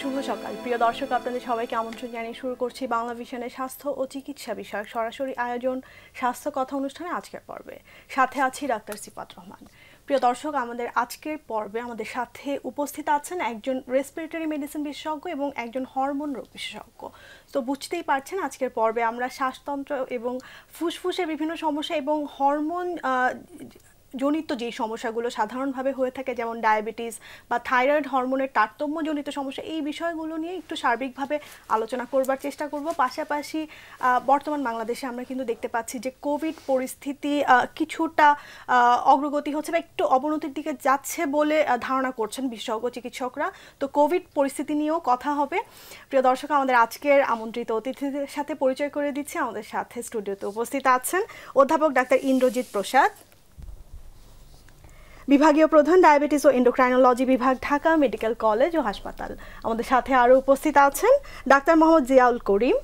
শুভ সকাল প্রিয় দর্শক, আপনাদের সবাইকে আমন্ত্রণ জানিয়ে শুরু করছি বাংলা ভিশনের স্বাস্থ্য ও চিকিৎসা বিষয়ক সরাসরি আয়োজন স্বাস্থ্য কথা অনুষ্ঠানে আজকের পর্বে। সাথে আছি ডাক্তার সিফাত রহমান। প্রিয় দর্শক, আমাদের আজকের পর্বে আমাদের সাথে উপস্থিত আছেন একজন রেসপিরেটরি মেডিসিন বিশেষজ্ঞ এবং একজন হরমোন রোগ বিশেষজ্ঞ। তো বুঝতেই পারছেন আজকের পর্বে আমরা শ্বাসতন্ত্র এবং ফুসফুসের বিভিন্ন সমস্যা এবং হরমোন জনিত যে সমস্যাগুলো সাধারণভাবে হয়ে থাকে, যেমন ডায়াবেটিস বা থাইরয়েড হরমোনের তারতম্যজনিত সমস্যা, এই বিষয়গুলো নিয়ে একটু সার্বিকভাবে আলোচনা করবার চেষ্টা করব। পাশাপাশি বর্তমান বাংলাদেশে আমরা কিন্তু দেখতে পাচ্ছি যে কোভিড পরিস্থিতি কিছুটা অগ্রগতি হচ্ছে বা একটু অবনতির দিকে যাচ্ছে বলে ধারণা করছেন বিশেষজ্ঞ চিকিৎসকরা। তো কোভিড পরিস্থিতি নিয়েও কথা হবে। প্রিয় দর্শক, আমাদের আজকের আমন্ত্রিত অতিথিদের সাথে পরিচয় করে দিচ্ছি। আমাদের সাথে স্টুডিওতে উপস্থিত আছেন অধ্যাপক ডাক্তার ইন্দ্রজিৎ প্রসাদ, বিভাগীয় প্রধান ডায়াবেটিস ও এন্ডোক্রাইনোলজি বিভাগ, ঢাকা মেডিকেল কলেজ ও হাসপাতাল। আমাদের সাথে আরও উপস্থিত আছেন ডাক্তার মোহাম্মদ জিয়াউল করিম,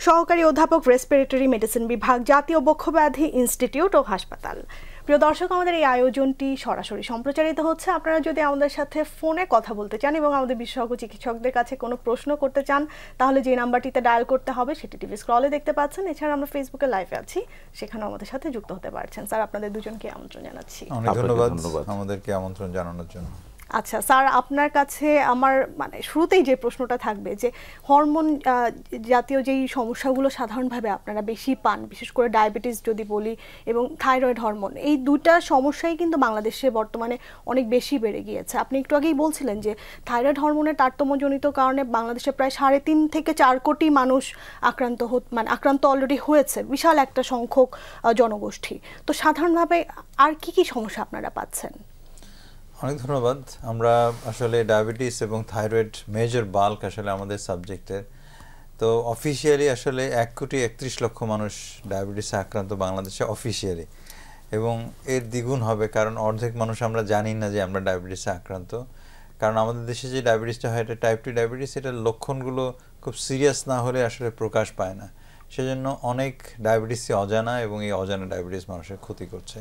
সহকারী অধ্যাপক রেসপিরেটরি মেডিসিন বিভাগ, জাতীয় বক্ষব্যাধি ইনস্টিটিউট ও হাসপাতাল। প্রিয় দর্শক, আমাদের এই আয়োজনটি সরাসরি সম্প্রচারিত হচ্ছে। আপনারা যদি আমাদের সাথে ফোনে কথা বলতে চান এবং আমাদের বিশেষজ্ঞ চিকিৎসকদের কাছে কোনো প্রশ্ন করতে চান, তাহলে যে নাম্বারটিতে ডায়াল করতে হবে সেটি টিভি স্ক্রলে দেখতে পাচ্ছেন। এছাড়া আমরা ফেসবুকে লাইভে আছি, সেখানেও আমাদের সাথে যুক্ত হতে পারছেন। স্যার, আপনাদের দুজনকে আমন্ত্রণ জানাচ্ছি। অনেক ধন্যবাদ আমাদেরকে আমন্ত্রণ জানানোর জন্য। আচ্ছা স্যার, আপনার কাছে আমার শুরুতেই যে প্রশ্নটা থাকবে যে হরমোন জাতীয় যেই সমস্যাগুলো সাধারণভাবে আপনারা বেশি পান, বিশেষ করে ডায়াবেটিস যদি বলি এবং থাইরয়েড হরমোন, এই দুটা সমস্যাই কিন্তু বাংলাদেশে বর্তমানে অনেক বেশি বেড়ে গিয়েছে। আপনি একটু আগেই বলছিলেন যে থাইরয়েড হরমোনের তারতম্যজনিত কারণে বাংলাদেশে প্রায় 3.5 থেকে 4 কোটি মানুষ আক্রান্ত অলরেডি হয়েছে, বিশাল একটা সংখ্যক জনগোষ্ঠী। তো সাধারণভাবে আর কি সমস্যা আপনারা পাচ্ছেন? অনেক ধন্যবাদ। আমরা আসলে ডায়াবেটিস এবং থাইরয়েড মেজর বাল্ক আসলে আমাদের সাবজেক্টের। তো অফিসিয়ালি আসলে 1,31,00,000 মানুষ ডায়াবেটিসে আক্রান্ত বাংলাদেশে অফিসিয়ালি, এবং এর দ্বিগুণ হবে, কারণ অর্ধেক মানুষ আমরা জানি না যে আমরা ডায়াবেটিসে আক্রান্ত। কারণ আমাদের দেশে যে ডায়াবেটিসটা হয় এটা টাইপ 2 ডায়াবেটিস, এটার লক্ষণগুলো খুব সিরিয়াস না হলে আসলে প্রকাশ পায় না। সেজন্য অনেক ডায়াবেটিসই অজানা, এবং এই অজানা ডায়াবেটিস মানুষের ক্ষতি করছে।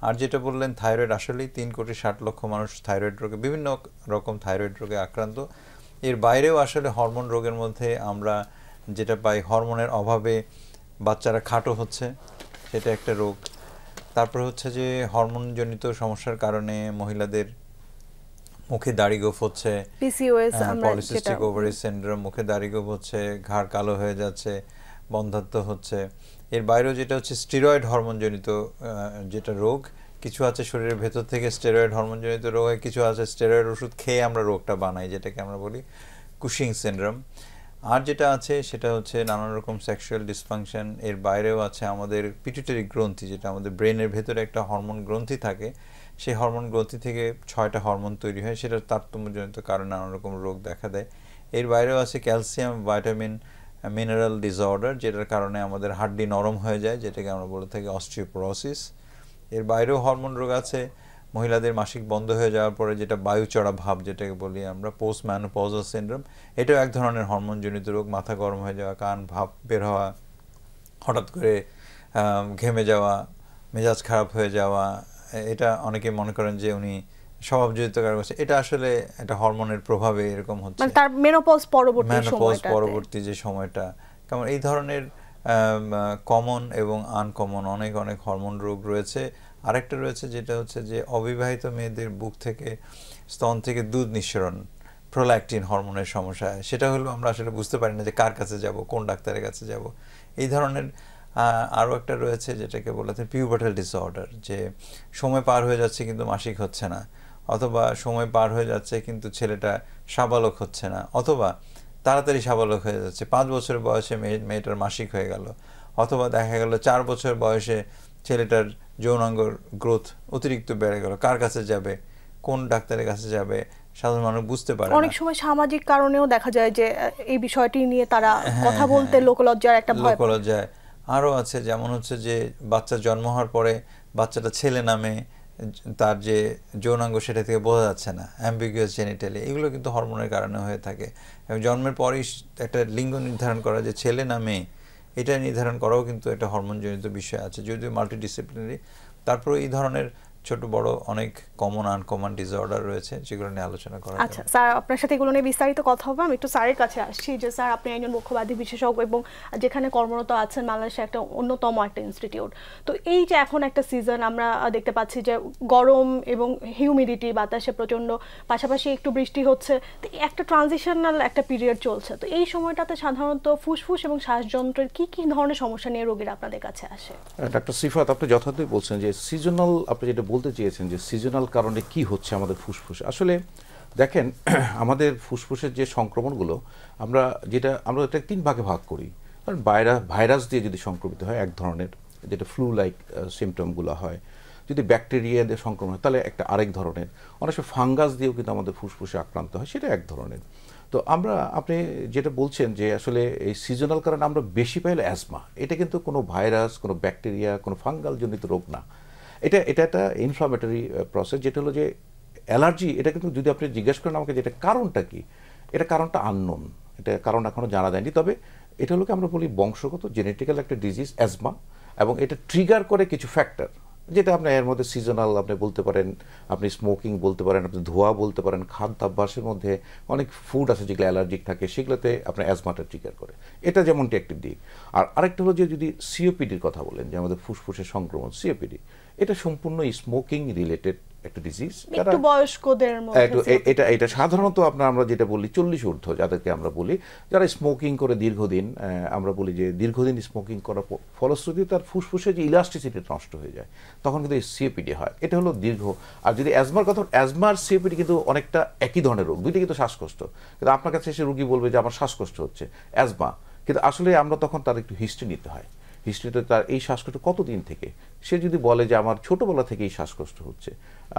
আর যেটা বললেন থাইরয়েড, আসলেই 3,60,00,000 মানুষ থাইরয়েড রোগে, বিভিন্ন রকম থাইরয়েড রোগে আক্রান্ত। এর বাইরেও আসলে হরমোন রোগের মধ্যে আমরা যেটা পাই, হরমোনের অভাবে বাচ্চারা খাটো হচ্ছে, সেটা একটা রোগ। তারপর হচ্ছে যে হরমোনজনিত সমস্যার কারণে মহিলাদের মুখে দাড়ি গোঁফ হচ্ছে, পলিসিস্টিক ওভারি সিনড্রোম, মুখে দাড়ি গোঁফ হচ্ছে, ঘাড় কালো হয়ে যাচ্ছে, বন্ধ্যাত্ব হচ্ছে। এর বাইরেও যেটা হচ্ছে স্টেরয়েড হরমোনজনিত যেটা রোগ, কিছু আছে শরীরের ভেতর থেকে স্টেরয়েড হরমোনজনিত রোগ হয়, কিছু আছে স্টেরয়েড ওষুধ খেয়ে আমরা রোগটা বানাই, যেটাকে আমরা বলি কুশিং সিনড্রোম। আর যেটা আছে সেটা হচ্ছে নানান রকম সেক্সুয়াল ডিসফাংশন। এর বাইরেও আছে আমাদের পিটুইটারি গ্রন্থি, যেটা আমাদের ব্রেনের ভেতরে একটা হরমোন গ্রন্থি থাকে, সেই হরমোন গ্রন্থি থেকে 6টা হরমোন তৈরি হয়, সেটার তারতম্যজনিত কারণে নানান রকম রোগ দেখা দেয়। এর বাইরেও আছে ক্যালসিয়াম, ভাইটামিন, মিনারেল ডিসঅর্ডার, যেটার কারণে আমাদের হাড্ডি নরম হয়ে যায়, যেটাকে আমরা বলে থাকি অস্টিওপোরোসিস। এর বাইরেও হরমোন রোগ আছে মহিলাদের মাসিক বন্ধ হয়ে যাওয়ার পরে যেটা বায়ু চড়া ভাব, যেটাকে বলি আমরা পোস্ট ম্যানোপজাল সিনড্রোম। এটাও এক ধরনের হরমোনজনিত রোগ। মাথা গরম হয়ে যাওয়া, কান ভাব বের হওয়া, হঠাৎ করে ঘেমে যাওয়া, মেজাজ খারাপ হয়ে যাওয়া, এটা অনেকে মনে করেন যে উনি স্বভাবজনিত কারণ হচ্ছে, এটা আসলে একটা হরমোনের প্রভাবে এরকম হচ্ছে, তার মেনোপজ পরবর্তী যে সময়টা। কারণ এই ধরনের কমন এবং আনকমন অনেক হরমোন রোগ রয়েছে। আরেকটা রয়েছে যেটা হচ্ছে যে অবিবাহিত মেয়েদের বুক থেকে, স্তন থেকে দুধ নিঃসরণ, প্রোল্যাকটিন হরমোনের সমস্যা। সেটা হলো আমরা আসলে বুঝতে পারি না যে কার কাছে যাব, কোন ডাক্তারের কাছে যাব। এই ধরনের আরও একটা রয়েছে যেটাকে বলা হয় পিউবার্টাল ডিসঅর্ডার, যে সময় পার হয়ে যাচ্ছে কিন্তু মাসিক হচ্ছে না, অথবা সময় পার হয়ে যাচ্ছে কিন্তু ছেলেটা সাবালক হচ্ছে না, অথবা তাড়াতাড়ি সাবালক হয়ে যাচ্ছে, 5 বছর বয়সে মেয়েটার মাসিক হয়ে গেল, অথবা দেখা গেল 4 বছর বয়সে ছেলেটার যৌনাঙ্গর গ্রোথ অতিরিক্ত বেড়ে গেল। কার কাছে যাবে, কোন ডাক্তারের কাছে যাবে, সাধারণ মানুষ বুঝতে পারে না। অনেক সময় সামাজিক কারণেও দেখা যায় যে এই বিষয়টি নিয়ে তারা কথা বলতে লোকলজ্জার একটা ভয়, লোকলজ্জায়। আরও আছে যেমন হচ্ছে যে বাচ্চা জন্ম হওয়ার পরে বাচ্চাটা ছেলে নামে, তার যে যৌনাঙ্গ সেটা থেকে বোঝা যাচ্ছে না, অ্যাম্বিগুয়াস জেনিটালি, এগুলো কিন্তু হরমোনের কারণে হয়ে থাকে। এবং জন্মের পরেই একটা লিঙ্গ নির্ধারণ করা, যে ছেলে না মেয়ে, এটা নির্ধারণ করাও কিন্তু একটা হরমোনজনিত বিষয় আছে, যদিও মাল্টিডিসিপ্লিনারি। তারপরে এই ধরনের ছোট বড় অনেক কমন আনকমন ডিসঅর্ডার রয়েছে যেগুলো নিয়ে আলোচনা করা আচ্ছা স্যার, আপনার সাথে এগুলো নিয়ে বিস্তারিত কথা হবে। আমি একটু স্যারের কাছে আসছি যে স্যার, আপনি একজন মুখ্যবাদী বিশেষজ্ঞ এবং যেখানে কর্মরত আছেন বাংলাদেশে একটা অন্যতম একটা ইনস্টিটিউট। তো এই যে এখন একটা সিজন আমরা দেখতে পাচ্ছি যে গরম এবং হিউমিডিটি, বাতাসে প্রচণ্ড, পাশাপাশি একটু বৃষ্টি হচ্ছে, তো একটা ট্রানজিশনাল একটা পিরিয়ড চলছে। তো এই সময়টাতে সাধারণত ফুসফুস এবং শ্বাসযন্ত্রের কি কি ধরনের সমস্যা নিয়ে রোগীরা আপনাদের কাছে আসে? ডাক্তার সিফাত, আপনি যথার্থই বলছেন যে সিজনাল, আপনি যেটা বলতে চেয়েছেন যে সিজনাল কারণে কি হচ্ছে আমাদের ফুসফুসে। আসলে দেখেন, আমাদের ফুসফুসের যে সংক্রমণগুলো আমরা এটা 3 ভাগে ভাগ করি। কারণ ভাইরাস দিয়ে যদি সংক্রমিত হয় এক ধরনের, যেটা ফ্লু লাইক সিমটমগুলো হয়। যদি ব্যাকটেরিয়া দিয়ে সংক্রমণ হয় তাহলে একটা আরেক ধরনের। অনেক সময় ফাঙ্গাস দিয়েও কিন্তু আমাদের ফুসফুসে আক্রান্ত হয়, সেটা এক ধরনের। তো আপনি যেটা বলছেন যে আসলে এই সিজনাল কারণে আমরা বেশি পাইলে অ্যাজমা, এটা কিন্তু কোনো ভাইরাস, কোনো ব্যাকটেরিয়া, কোনো ফাঙ্গাল জনিত রোগ না। এটা একটা ইনফ্লামেটরি প্রসেস, যেটা হলো যে অ্যালার্জি। এটা কিন্তু যদি আপনি জিজ্ঞেস করেন আমাকে যে এটা কারণটা কি, এটা কারণটা আননোন, এটা কারণ এখনও জানা যায়নি। তবে এটা হলো কি আমরা বলি বংশগত জেনেটিক্যাল একটা ডিজিজ অ্যাজমা, এবং এটা ট্রিগার করে কিছু ফ্যাক্টর, যেটা আপনি এর মধ্যে সিজনাল আপনি বলতে পারেন, আপনি স্মোকিং বলতে পারেন, আপনি ধোঁয়া বলতে পারেন, খাদ্যাভ্যাসের মধ্যে অনেক ফুড আছে যেগুলো অ্যালার্জিক থাকে, সেগুলোতে আপনার অ্যাজমাটা ট্রিগার করে। এটা যেমনটি একটি দিক। আর আরেকটা হলো যে যদি সিওপিডির কথা বলেন, যে আমাদের ফুসফুসের সংক্রমণ সিওপিডি, এটা সম্পূর্ণ স্মোকিং রিলেটেড একটা ডিজিজ। একটু বয়স্কদের মধ্যে এটা সাধারণত আমরা যেটা বলি 40 ঊর্ধ্ব যাদেরকে আমরা বলি, যারা স্মোকিং করে দীর্ঘদিন, আমরা বলি যে দীর্ঘদিন স্মোকিং করার ফলশ্রুতিতে তার ফুসফুসে যে ইলাস্টিসিটি নষ্ট হয়ে যায়, তখন কিন্তু এই সিওপিডি হয়। এটা হলো দীর্ঘ। আর যদি অ্যাজমার কথা, অ্যাজমার সিওপিডি কিন্তু অনেকটা একই ধরনের রোগ, দুইটা কিন্তু শ্বাসকষ্ট। কিন্তু আপনার কাছে এসে রোগী বলবে যে আমার শ্বাসকষ্ট হচ্ছে, অ্যাজমা, কিন্তু আসলে আমরা তখন তার একটু হিস্ট্রি নিতে হয়। হিস্ট্রিতে তার এই শ্বাসকষ্ট কতদিন থেকে, সে যদি বলে যে আমার ছোটোবেলা থেকেই শ্বাসকষ্ট হচ্ছে,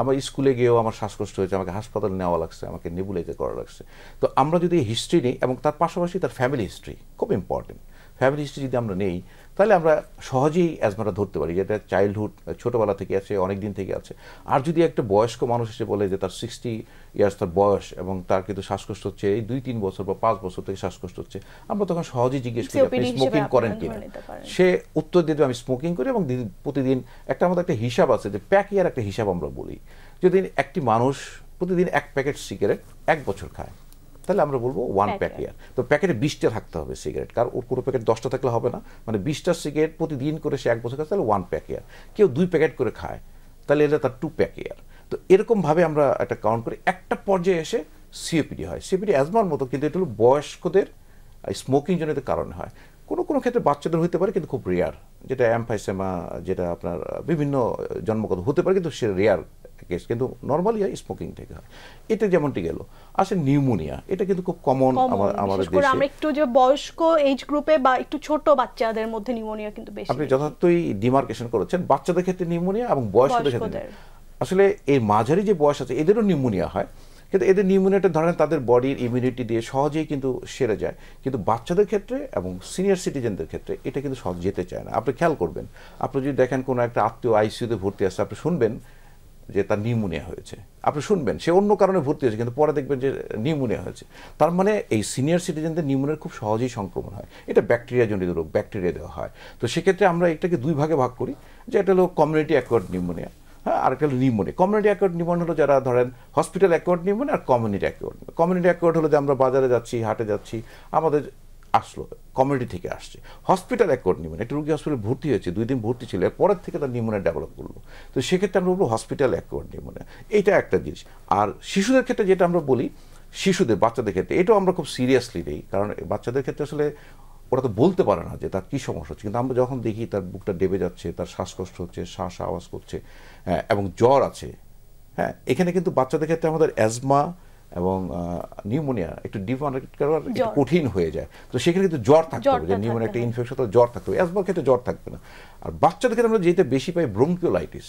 আমার স্কুলে গিয়েও আমার শ্বাসকষ্ট হয়েছে, আমাকে হাসপাতালে নেওয়া লাগছে, আমাকে নেবুলাইজার করা লাগছে, তো আমরা যদি হিস্ট্রি নিই এবং তার পাশাপাশি তার ফ্যামিলি হিস্ট্রি খুব ইম্পর্টেন্ট, ফ্যামিলি হিস্ট্রি যদি আমরা নেই, তাহলে আমরা সহজেই অ্যাজমাটা ধরতে পারি, যেটা চাইল্ডহুড, ছোটোবেলা থেকে আছে, অনেক দিন থেকে আছে। আর যদি একটা বয়স্ক মানুষ এসে বলে যে তার 60 ইয়ার্স তার বয়স এবং তার কিন্তু শ্বাসকষ্ট হচ্ছে এই 2-3 বছর বা 5 বছর থেকে শ্বাসকষ্ট হচ্ছে, আমরা তখন সহজেই জিজ্ঞেস করি আপনি স্মোকিং করেন কিনা। সে উত্তর দিয়ে আমি স্মোকিং করি, এবং প্রতিদিন আমাদের একটা হিসাব আছে যে প্যাক ইয়ার একটা হিসাব আমরা বলি। যদি একটি মানুষ প্রতিদিন 1 প্যাকেট সিগারেট 1 বছর খায়, তাহলে আমরা বলবো 1 প্যাক ইয়ার। তো প্যাকেটে 20টা থাকতে হবে সিগারেট, কারণ ওর পুরো প্যাকেট 10টা থাকলে হবে না, মানে 20টা সিগারেট প্রতিদিন করে সে 1 বছর খায়, তাহলে 1 প্যাক ইয়ার। কেউ 2 প্যাকেট করে খায়, তাহলে এটা তার 2 প্যাক ইয়ার। তো এরকমভাবে আমরা একটা কাউন্ট করি, একটা পর্যায়ে এসে সিওপিডি হয়। সিওপিডি অ্যাজমার মতো, কিন্তু এটা হলো বয়স্কদের স্মোকিং জনিত কারণে হয়। কোনো ক্ষেত্রে বাচ্চাদের হতে পারে, কিন্তু খুব রেয়ার, যেটা এমফাইসেমা, যেটা আপনার বিভিন্ন জন্মগত হতে পারে, কিন্তু সে রেয়ার কেস, কিন্তু নর্মালি স্মোকিং থেকে হয়। এটা যেমনটি গেল। আসলে নিউমোনিয়া, এটা কিন্তু খুব কমন আমাদের দেশে। আমরা একটু যে বয়স্ক এজ গ্রুপে বা একটু ছোট বাচ্চাদের মধ্যে নিউমোনিয়া কিন্তু বেশি। আপনি যথার্থই ডিমার্কেশন করেছেন, বাচ্চাদের ক্ষেত্রে নিউমোনিয়া এবং বয়স্কদের ক্ষেত্রে। আসলে এই মাঝারি যে বয়স আছে এদেরও নিউমোনিয়া হয়, কিন্তু এদের নিউমোনিয়াটা ধরেন তাদের বডির ইমিউনিটি দিয়ে সহজেই কিন্তু সেরে যায়, কিন্তু বাচ্চাদের ক্ষেত্রে এবং সিনিয়র সিটিজেনদের ক্ষেত্রে এটা কিন্তু সহজ যেতে চায় না। আপনি খেয়াল করবেন, আপনি যদি দেখেন কোনো একটা আত্মীয় আইসিইউতে ভর্তি আছে, আপনি শুনবেন যে তার নিউমোনিয়া হয়েছে, আপনি শুনবেন সে অন্য কারণে ভর্তি হয়েছে, কিন্তু পরে দেখবেন যে নিউমোনিয়া হয়েছে। তার মানে এই সিনিয়র সিটিজেনদের নিউমোনিয়ার খুব সহজেই সংক্রমণ হয়। এটা ব্যাকটেরিয়া জনিত রোগ, ব্যাকটেরিয়া দেওয়া হয়। তো সেক্ষেত্রে আমরা এটাকে 2 ভাগে ভাগ করি, যে এটা হলো কমিউনিটি অ্যাকোয়ার্ড নিউমোনিয়া, হ্যাঁ, আরেকটা হলো নিউমোনিয়া। কমিউনিটি অ্যাকোয়ার্ড নিউমোনিয়া হলো যারা ধরেন হসপিটাল অ্যাকোয়ার্ড নিউমোনিয়া, আর কমিউনিটি অ্যাকোয়ার্ড। কমিউনিটি অ্যাকোয়ার্ড হলো যে আমরা বাজারে যাচ্ছি, হাটে যাচ্ছি, আমাদের আসলো কমিউনিটি থেকে আসছে। হসপিটাল অ্যাকোয়ার্ড নিউমোনিয়া, একটা রোগী হসপিটালে ভর্তি হয়েছে, 2 দিন ভর্তি ছিল, এরপরের থেকে তার নিউমোনিয়া ডেভেলপ করলো, তো সেক্ষেত্রে আমরা বলবো হসপিটাল অ্যাকোয়ার্ড নিউমোনিয়া। এইটা একটা জিনিস। আর শিশুদের ক্ষেত্রে যেটা আমরা বলি, বাচ্চাদের ক্ষেত্রে এটাও আমরা খুব সিরিয়াসলি নেই, কারণ বাচ্চাদের ক্ষেত্রে আসলে ওরা তো বলতে পারে না যে তার কী সমস্যা হচ্ছে, কিন্তু আমরা যখন দেখি তার বুকটা ডেবে যাচ্ছে, তার শ্বাসকষ্ট হচ্ছে, শ্বাস আওয়াজ করছে, হ্যাঁ, এবং জ্বর আছে, হ্যাঁ, এখানে কিন্তু বাচ্চাদের ক্ষেত্রে আমাদের অ্যাজমা এবং নিউমোনিয়া একটু ডিফারেন্ট করা কঠিন হয়ে যায়। তো সেখানে কিন্তু জ্বর থাকতে হবে, যে নিউমোনিয়া একটা ইনফেকশন, তো জ্বর থাকতে হবে। অ্যাজমার ক্ষেত্রে জ্বর থাকবে না। আর বাচ্চাদের ক্ষেত্রে আমরা যেটা বেশি পাই ব্রঙ্কিওলাইটিস,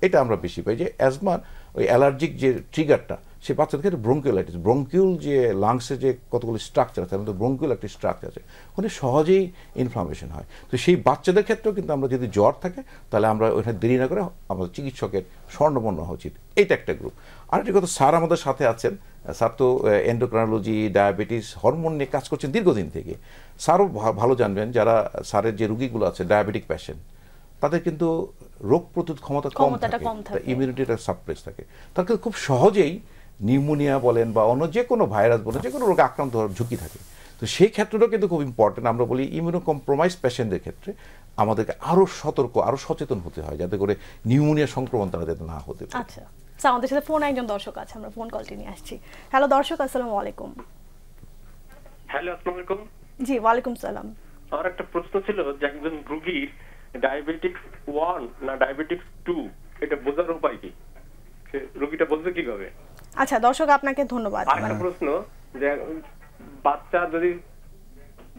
এটা আমরা বেশি পাই, যে অ্যাজমার ওই অ্যালার্জিক যে ট্রিগারটা, সে বাচ্চাদের ক্ষেত্রে ব্রঙ্কিওলাইটিস, ব্রঙ্কিউল যে লাংসের যে কতগুলো স্ট্রাকচার আছে, আমাদের ব্রঙ্কিউল একটি স্ট্রাকচার আছে, ওখানে সহজেই ইনফ্লামেশন হয়। তো সেই বাচ্চাদের ক্ষেত্রেও কিন্তু আমরা যদি জ্বর থাকে, তাহলে আমরা ওইখানে দেরি না করে আমাদের চিকিৎসকের স্বর্ণপন্ন হওয়া উচিত। এইটা একটা গ্রুপ। আরেকটি কথা, স্যার আমাদের সাথে আছেন, স্যার তো এন্ডোক্রাইনোলজি, ডায়াবেটিস, হরমোন নিয়ে কাজ করছেন দীর্ঘদিন থেকে। স্যারও ভালো জানবেন, যারা স্যারের যে রুগীগুলো আছে ডায়াবেটিক পেশেন্ট, তাদের কিন্তু রোগ প্রতিরোধ ক্ষমতা কম থাকে, ইমিউনিটিটা সাপ্রেস থাকে, তার কিন্তু খুব সহজেই নিউমোনিয়া বলেন বা অন্য যে কোনো ভাইরাস বলেন, যে কোনো রোগে আক্রান্ত হওয়ার ঝুঁকি থাকে। তো সেই ক্ষেত্রটাও কিন্তু খুব ইম্পর্টেন্ট। আমরা বলি ইমিউনো কম্প্রোমাইজ পেশেন্টদের ক্ষেত্রে আমাদেরকে আরও সতর্ক, আরও সচেতন হতে হয়, যাতে করে নিউমোনিয়া সংক্রমণ তারা যাতে না হতে পারে। আচ্ছা, আমাদের সাথে ফোন একজন দর্শক আছে, আমরা ফোন কলটি নিয়ে আসছি। হ্যালো দর্শক, আসসালামু আলাইকুম। হ্যালো, আসসালামু আলাইকুম। জি, ওয়ালাইকুম সালাম। আমার একটা প্রশ্ন ছিল যে একজন রোগীর ডায়াবেটিক্স 1 না ডায়াবেটিক্স 2 এটা বোঝার উপায় কি, সে রোগীটা বুঝবে কিভাবে? আচ্ছা দর্শক, আপনাকে ধন্যবাদ। আরেকটা প্রশ্ন, যে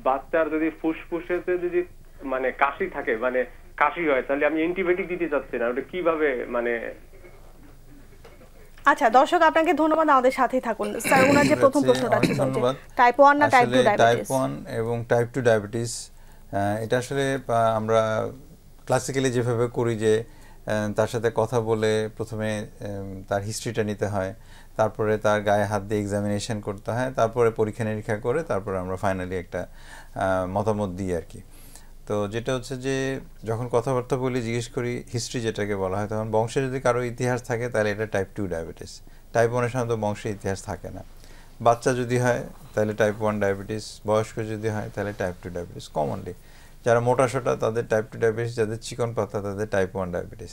বাচ্চার যদি ফুসফুসেতে যদি মানে কাশি থাকে, মানে কাশি হয়, তাহলে আমি অ্যান্টিবায়োটিক দিতে চাচ্ছি না, ওটা কিভাবে মানে? আচ্ছা দর্শক, আপনাকে ধন্যবাদ, আমাদের সাথেই থাকুন। স্যার, ওনার যে প্রথম প্রশ্নটা ছিল যে টাইপ 1 না টাইপ 2 ডায়াবেটিস, টাইপ 1 এবং টাইপ 2 ডায়াবেটিস, এটা আসলে আমরা ক্লাসিক্যালি যেভাবে করি যে তার সাথে কথা বলে প্রথমে তার হিস্ট্রিটা নিতে হয়, তারপরে তার গায়ে হাত দিয়ে এক্সামিনেশন করতে হয়, তারপরে পরীক্ষা নিরীক্ষা করে তারপরে আমরা ফাইনালি একটা মতামত দিই আর কি। তো যেটা হচ্ছে যে যখন কথাবার্তা বলি, জিজ্ঞেস করি হিস্ট্রি যেটাকে বলা হয়, তখন বংশে যদি কারো ইতিহাস থাকে তাহলে এটা টাইপ 2 ডায়াবেটিস। টাইপ 1 এর সাধারণত বংশের ইতিহাস থাকে না। বাচ্চা যদি হয় তাহলে টাইপ 1 ডায়াবেটিস, বয়স্ক যদি হয় তাহলে টাইপ 2 ডায়াবেটিস। কমনলি যারা মোটা সোটা তাদের টাইপ 2 ডায়াবেটিস, যাদের চিকন পাতলা তাদের টাইপ 1 ডায়াবেটিস।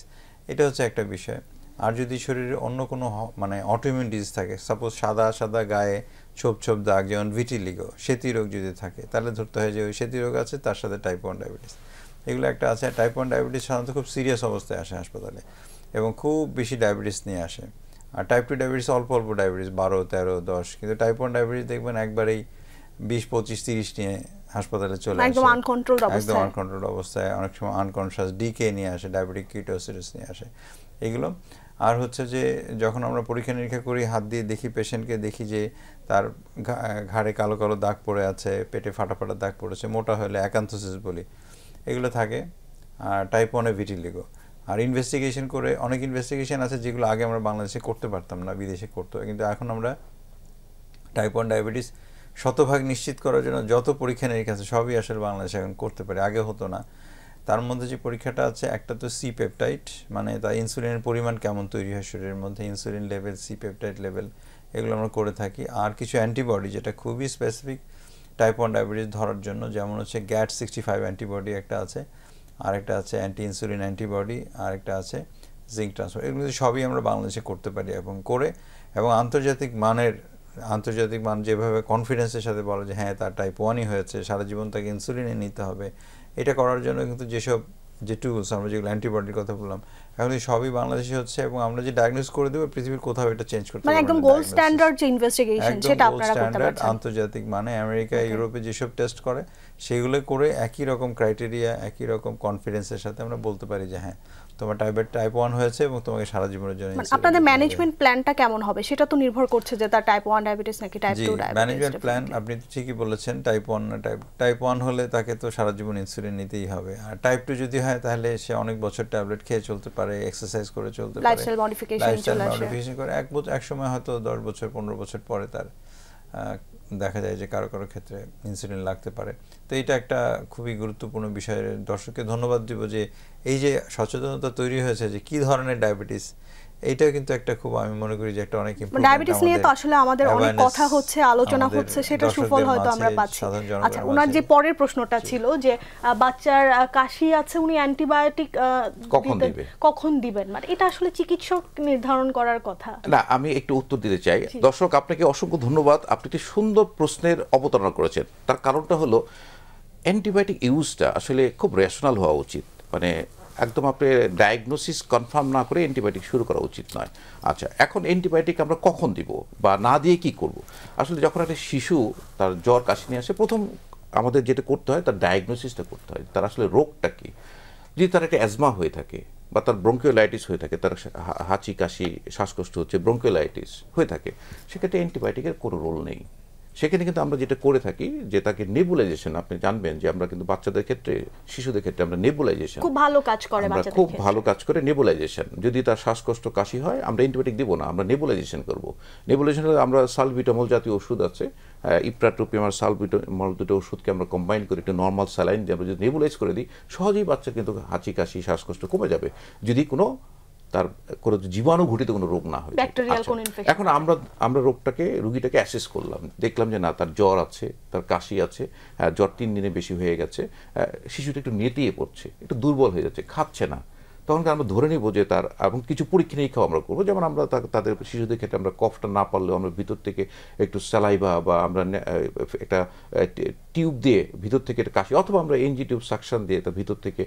এটা হচ্ছে একটা বিষয়। আর যদি শরীরে অন্য কোনো মানে অটোইমিউন ডিজিজ থাকে, সাপোজ সাদা সাদা গায়ে ছোপ ছোপ দাগ, যেমন ভিটিলিগো, সেতি রোগ যদি থাকে, তাহলে ধরতে হয় যে ওই সেতি রোগ আছে, তার সাথে টাইপ 1 ডায়াবেটিস। এগুলো একটা আছে। টাইপ 1 ডায়াবেটিস সাধারণত খুব সিরিয়াস অবস্থায় আসে হাসপাতালে এবং খুব বেশি ডায়াবেটিস নিয়ে আসে। আর টাইপ 2 ডায়াবেটিস অল্প অল্প ডায়াবেটিস, 12, 13, 10, কিন্তু টাইপ 1 ডায়াবেটিস দেখবেন একবারেই 20, 25, 30 নিয়ে হাসপাতালে চলে আসে, একদম আনকন্ট্রোলড অবস্থায়, অনেক সময় আনকনশাস ডিকে নিয়ে আসে, ডায়াবেটিক কিটোসিডোসিস নিয়ে আসে এগুলো। আর হচ্ছে যে যখন আমরা পরীক্ষা নিরীক্ষা করি, হাত দিয়ে দেখি, পেশেন্টকে দেখি যে তার ঘাড়ে কালো কালো দাগ পড়ে আছে, পেটে ফাটা ফাটা দাগ পড়েছে, মোটা হলে অ্যাকান্থোসিস বলি, এগুলো থাকে। আর টাইপ 1 ভিটিলিগো। আর ইনভেস্টিগেশন করে, অনেক ইনভেস্টিগেশন আছে যেগুলো আগে আমরা বাংলাদেশে করতে পারতাম না, বিদেশে করতে হয়, কিন্তু এখন আমরা টাইপ 1 ডায়াবেটিস শতভাগ নিশ্চিত করার জন্য যত পরীক্ষা নিরীক্ষা আছে সবই আসলে বাংলাদেশে এখন করতে পারে, আগে হতো না। তার মধ্যে যে পরীক্ষাটা আছে, একটা তো সি পেপটাইড, মানে তার ইনসুলিনের পরিমাণ কেমন তৈরি হয় শরীরের মধ্যে, insulin level, C peptide level, এগুলো আমরা করে থাকি। আর কিছু অ্যান্টিবডি যেটা খুবই স্পেসিফিক টাইপ 1 ডায়াবেটিস ধরার জন্য, যেমন হচ্ছে GAT65 অ্যান্টিবডি একটা আছে, আর একটা আছে অ্যান্টি ইনসুলিন অ্যান্টিবডি, আর একটা আছে জিঙ্ক ট্রান্সফার। এগুলো সবই আমরা বাংলাদেশে করতে পারি এবং করে, এবং আন্তর্জাতিক মান যেভাবে কনফিডেন্সের সাথে বলে যে হ্যাঁ তার টাইপ 1ই হয়েছে, সারা জীবন তাকে ইনসুলিনে নিতে হবে, এটা করার জন্য কিন্তু যেসব যে টুলস আমরা যেগুলো অ্যান্টিবডির কথা বললাম, এখন সবই বাংলাদেশে হচ্ছে, এবং আমরা যে ডায়াগনোস করে দেব পৃথিবীর কোথাও এটা চেঞ্জ করতে মানে একদম গোল্ড স্ট্যান্ডার্ড যে ইনভেস্টিগেশন সেটা আপনারা করতে পারছেন। আন্তর্জাতিক মানে আমেরিকা, ইউরোপে যেসব টেস্ট করে সেগুলো করে একই রকম ক্রাইটেরিয়া, একই রকম কনফিডেন্সের সাথে আমরা বলতে পারি যে হ্যাঁ তোমার টাইপ 1 হয়েছে এবং তোমাকে সারা জীবনের জন্য। আপনাদের ম্যানেজমেন্ট প্ল্যানটা কেমন হবে সেটা তো নির্ভর করছে যে তার টাইপ 1 ডায়াবেটিস নাকি টাইপ 2 ডায়াবেটিস। ম্যানেজমেন্ট প্ল্যান আপনি ঠিকই বলেছেন, টাইপ 1 না টাইপ 1 হলে তাকে তো সারা জীবন ইনসুলিন নিতেই হবে। আর টাইপ 2 যদি হয় তাহলে সে অনেক বছর ট্যাবলেট খেয়ে চলতে পারে, এক্সারসাইজ করে চলতে পারে, লাইফস্টাইল মডিফিকেশন করে এক সময় হয়তো 10 বছর 15 বছর পরে তার দেখা যায় যে কারো কারো ক্ষেত্রে ইনসুলিন লাগতে পারে। তো এটা একটা খুবই গুরুত্বপূর্ণ বিষয়। দর্শককে ধন্যবাদ দিব যে এই যে সচেতনতা তৈরি হয়েছে যে কি ধরনের ডায়াবেটিস, এইটাও কিন্তু একটা খুব, আমি মনে করি যে একটা অনেক ইম্পর্টেন্ট। ডায়াবেটিস নিয়ে তো আসলে আমাদের অনেক কথা হচ্ছে, আলোচনা হচ্ছে, সেটা সুফল হয়তো আমরা পাচ্ছি। আচ্ছা, ওনার যে পরের প্রশ্নটা ছিল যে বাচ্চার কাশি আছে, উনি অ্যান্টিবায়োটিক কখন দিবেন, মানে এটা আসলে চিকিৎসক নির্ধারণ করার কথা। না, আমি একটু উত্তর দিতে চাই। দর্শক, আপনাকে অসংখ্য ধন্যবাদ, আপনি একটি সুন্দর প্রশ্নের অবতারণা করেছেন। তার কারণটা হলো অ্যান্টিবায়োটিক ইউজটা আসলে খুব রেশনাল হওয়া উচিত, মানে একদম আপনি ডায়াগনোসিস কনফার্ম না করে অ্যান্টিবায়োটিক শুরু করা উচিত নয়। আচ্ছা, এখন অ্যান্টিবায়োটিক আমরা কখন দিব বা না দিয়ে কি করব? আসলে যখন একটা শিশু তার জ্বর কাশি নিয়ে আসে, প্রথম আমাদের যেটা করতে হয় তার ডায়াগনোসিসটা করতে হয়, তার আসলে রোগটা কি। যদি তার একটা অ্যাজমা হয়ে থাকে বা তার ব্রঙ্কিওলাইটিস হয়ে থাকে, তার হাঁচি কাশি শ্বাসকষ্ট হচ্ছে, ব্রঙ্কিওলাইটিস হয়ে থাকে, সেক্ষেত্রে অ্যান্টিবায়োটিকের কোনো রোল নেই। সেখানে কিন্তু আমরা যেটা করে থাকি যে তাকে নেবুলাইজেশন, আপনি জানবেন যে আমরা কিন্তু বাচ্চাদের ক্ষেত্রে, শিশুদের ক্ষেত্রে আমরা নেবুলাইজেশন খুব ভালো কাজ করে, আমরা খুব ভালো কাজ করে নেবুলাইজেশন। যদি তার শ্বাসকষ্ট কাশি হয় আমরা অ্যান্টিবায়োটিক দিব না, আমরা নেবুলাইজেশন করব। নেবুলাইজেশন আমরা সালবিটামল জাতীয় ওষুধ আছে, ইপ্রাট্রোপিয়াম আর সালবিটামল দুটো ওষুধকে আমরা কম্বাইন করে একটু নর্মাল স্যালাইন দিয়ে আমরা যদি নেবুলাইজ করে দিই, সহজেই বাচ্চা কিন্তু হাঁচি কাশি শ্বাসকষ্ট কমে যাবে, যদি কোনো তার কোনো জীবাণু ঘটিত কোনো রোগ না হয়। এখন আমরা রোগীটাকে অ্যাসেস করলাম, দেখলাম যে না তার জ্বর আছে, তার কাশি আছে, জ্বর 3 দিনে বেশি হয়ে গেছে, শিশুটা একটু নেতিয়ে পড়ছে, একটু দুর্বল হয়ে যাচ্ছে, খাচ্ছে না, তখন আমরা ধরে নিব যে তার, এবং কিছু পরীক্ষা নিরীক্ষাও আমরা করবো। যেমন আমরা তাদের শিশুদের ক্ষেত্রে আমরা কফটা না পারলেও আমরা ভিতর থেকে একটু স্যালাইভা বা আমরা একটা টিউব দিয়ে ভিতর থেকে একটা কাশি, অথবা আমরা এনজি টিউব সাকশন দিয়ে তার ভিতর থেকে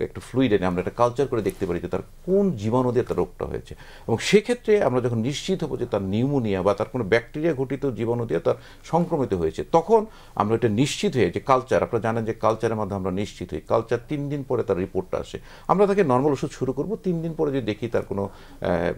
একটু ফ্লুইড এনে আমরা একটা কালচার করে দেখতে পারি যে তার কোন জীবাণু দিয়ে তার রোগটা হয়েছে। এবং সেক্ষেত্রে আমরা যখন নিশ্চিত হবো যে তার নিউমোনিয়া বা তার কোনো ব্যাকটেরিয়া ঘটিত জীবাণু দিয়ে তার সংক্রমিত হয়েছে, তখন আমরা এটা নিশ্চিত হয়ে, যে কালচার, আপনারা জানেন যে কালচারের মাধ্যমে আমরা নিশ্চিত হই, কালচার 3 দিন পরে তার রিপোর্টটা আসে, আমরা তাকে নর্মাল ওষুধ শুরু করব, 3 দিন পরে যদি দেখি তার কোনো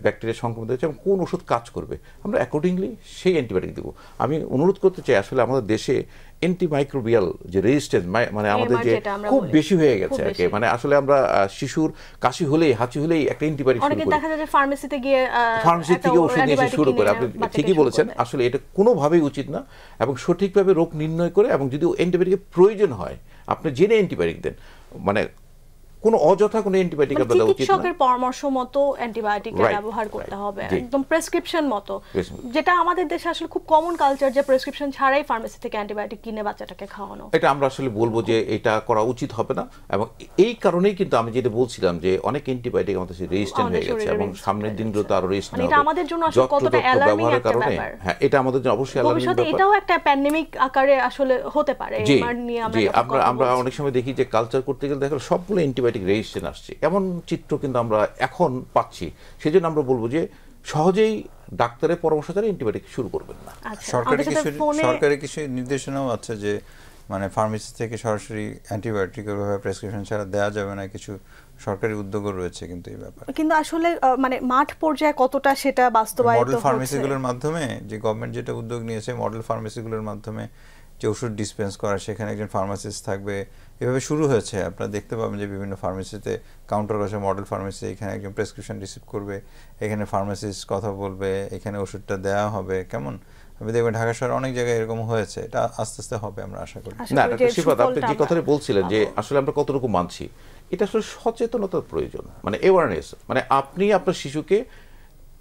ব্যাকটেরিয়া সংক্রমিত হয়েছে এবং কোন ওষুধ কাজ করবে আমরা অ্যাকর্ডিংলি সেই অ্যান্টিবায়োটিক দেবো। আমি অনুরোধ করতে চাই, আসলে আমাদের দেশে অ্যান্টিমাইক্রোবিয়াল যে রেজিস্ট্যান্স মানে আমাদের যে খুব বেশি হয়ে গেছে আর কি, মানে আসলে আমরা শিশুর কাশি হলেই, হাঁচি হলেই একটা অ্যান্টিবায়োটিক শুরু করি, দেখা যায় যে ফার্মেসিতে গিয়ে ফার্মেসি থেকে ওষুধ নিয়ে শুরু করে। আপনি ঠিকই বলেছেন, আসলে এটা কোনোভাবেই উচিত না, এবং সঠিকভাবে রোগ নির্ণয় করে, এবং যদি অ্যান্টিবায়োটিকের প্রয়োজন হয় আপনি জেনে অ্যান্টিবায়োটিক দেন, মানে কোনো অযথা কোনো অ্যান্টিবায়োটিক আপনার দেওয়া উচিত না। চিকিৎসকের পরামর্শ মতো অ্যান্টিবায়োটিকের ব্যবহার করতে হবে, একদম প্রেসক্রিপশন মতো, যেটা আমাদের দেশে আসলে খুব কমন কালচার, যে প্রেসক্রিপশন ছাড়াই ফার্মেসি থেকে অ্যান্টিবায়োটিক কিনে বাচ্চাটাকে খাওয়ানো। এটা আমরা আসলে বলবো যে এটা করা উচিত হবে না, এবং এই কারণেই কিন্তু আমি যেটা বলছিলাম যে অনেক অ্যান্টিবায়োটিক আমাদের রেজিস্ট্যান্ট হয়ে গেছে, এবং সামনের দিনগুলোতে আরো রেজিস্ট্যান্ট হবে। এটা আমাদের জন্য আসলে কতটা অ্যালার্মিং একটা ব্যাপার। হ্যাঁ, এটা আমাদের জন্য অবশ্যই অ্যালার্মিং ব্যাপার। ভবিষ্যতে এটাও একটা প্যান্ডেমিক আকারে আসলে হতে পারে। আমরা অনেক সময় দেখি যে কালচার করতে গেলে দেখা সবগুলো অ্যান্টিবায়োটিক রেজিস্ট্যান্ট আসছে, এমন চিত্র কিন্তু আমরা এখন পাচ্ছি। সেজন্য আমরা বলবো যে সহজেই ডাক্তারের পরামর্শ ছাড়া অ্যান্টিবায়োটিক শুরু করবেন না। সরকারি কিছু নির্দেশনাও আছে যে মানে ফার্মেসি থেকে সরাসরি অ্যান্টিবায়োটিক প্রেসক্রিপশন ছাড়া দেওয়া যাবে না, কিছু সরকারি উদ্যোগও রয়েছে কিন্তু এই ব্যাপারে। কিন্তু আসলে মানে মাঠ পর্যায়ে কতটা সেটা বাস্তবায়িত হচ্ছে? মডেল ফার্মেসিগুলোর মাধ্যমে, যে গভর্নমেন্ট যেটা উদ্যোগ নিয়েছে, মডেল ফার্মেসিগুলোর মাধ্যমে যে ওষুধ ডিসপেন্স করা, সেখানে একজন ফার্মাসিস্ট থাকবে, এভাবে শুরু হয়েছে। আপনারা দেখতে পাবেন যে বিভিন্ন ফার্মেসিতে কাউন্টার আছে, মডেল ফার্মেসি, এখানে একজন প্রেসক্রিপশন রিসিভ করবে, এখানে ফার্মাসিস্ট কথা বলবে, এখানে ওষুধটা দেওয়া হবে। কেমন আমি দেখবেন ঢাকা শহরে অনেক জায়গায় এরকম হয়েছে, এটা আস্তে আস্তে হবে আমরা আশা করি। না, আপনি যে কথাটা বলছিলেন যে আসলে আমরা কতটুকু মানছি, এটা আসলে সচেতনতার প্রয়োজন, মানে অ্যাওয়ারনেস। মানে আপনি আপনার শিশুকে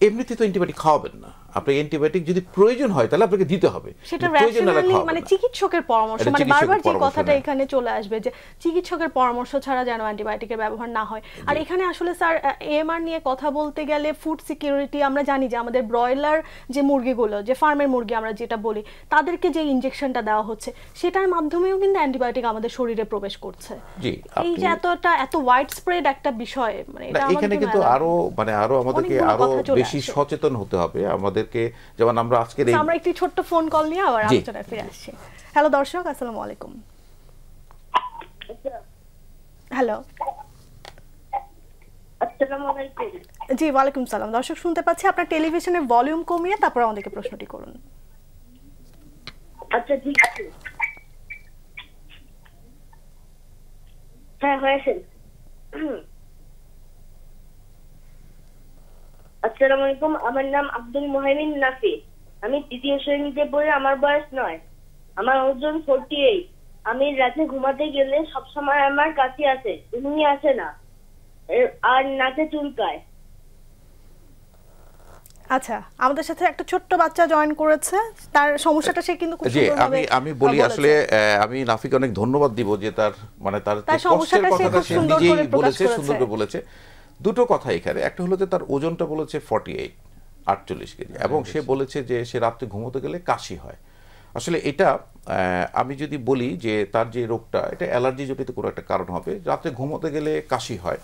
এমনিতে তো অ্যান্টিবায়োটিক খাওয়াবেন না, আপনি অ্যান্টিবায়োটিক যদি প্রয়োজন হয় তাহলে আপনাকে দিতে হবে, সেটা র্যাশনালি, মানে চিকিৎসকের পরামর্শ, মানে বারবার যে কথাটা এখানে চলে আসবে যে চিকিৎসকের পরামর্শ ছাড়া যেন অ্যান্টিবায়োটিকের ব্যবহার না হয়। আর এখানে আসলে স্যার এএমআর নিয়ে কথা বলতে গেলে ফুড সিকিউরিটি, আমরা জানি যে আমাদের ব্রয়লার যে মুরগিগুলো, যে ফার্মের মুরগি আমরা যেটা বলি, তাদেরকে যে ইনজেকশনটা দেওয়া হচ্ছে সেটার মাধ্যমেও কিন্তু অ্যান্টিবায়োটিক আমাদের শরীরে প্রবেশ করছে। এই যে এত ওয়াইড স্প্রেড একটা বিষয়, মানে এটা এখানে কিন্তু আরো আমাদেরকে আরো বেশি সচেতন হতে হবে আমাদেরকে। যেমন আমরা আজকে আমরা একটি ছোট্ট ফোন কল নিয়ে আবার আলোচনায় ফিরে আসছি। হ্যালো দর্শক, আসসালামু আলাইকুম। হ্যালো, আসসালামু আলাইকুম। জি, ওয়ালাইকুম সালাম। দর্শক শুনতে পাচ্ছি, আপনার টেলিভিশনের ভলিউম কমিয়ে তারপর আমাদেরকে প্রশ্নটি করুন। আচ্ছা, ঠিক আছে। হ্যাঁ, হয়েছে। আসসালামু আলাইকুম, আমার নাম আব্দুল মুহাইমিন নাফি। আমি 3য় শ্রেণীতে পড়ি, আমার বয়স 9, আমার ওজন 48। আমি রাতে ঘুমাতে গেলে সবসময় আমার কাছে আসে, ঘুমিয়ে আসে না, আর নাকে চুলকায়। আচ্ছা, আমাদের সাথে একটা ছোট্ট বাচ্চা জয়েন করেছে, তার সমস্যাটা সে কিন্তু খুব সুন্দরভাবে আমি বলি। আসলে আমি নাফিকে অনেক ধন্যবাদ দিব যে তার কষ্টের কথাটা সে নিজেই বলেছে, সুন্দর করে বলেছে। দুটো কথা এখানে, একটা হলো যে তার ওজনটা বলেছে 48 কেজি, এবং সে বলেছে যে সে রাতে ঘুমোতে গেলে কাশি হয়। আসলে এটা আমি যদি বলি যে তার যে রোগটা, এটা অ্যালার্জি জনিত কোনো একটা কারণ হবে, রাতে ঘুমোতে গেলে কাশি হয়।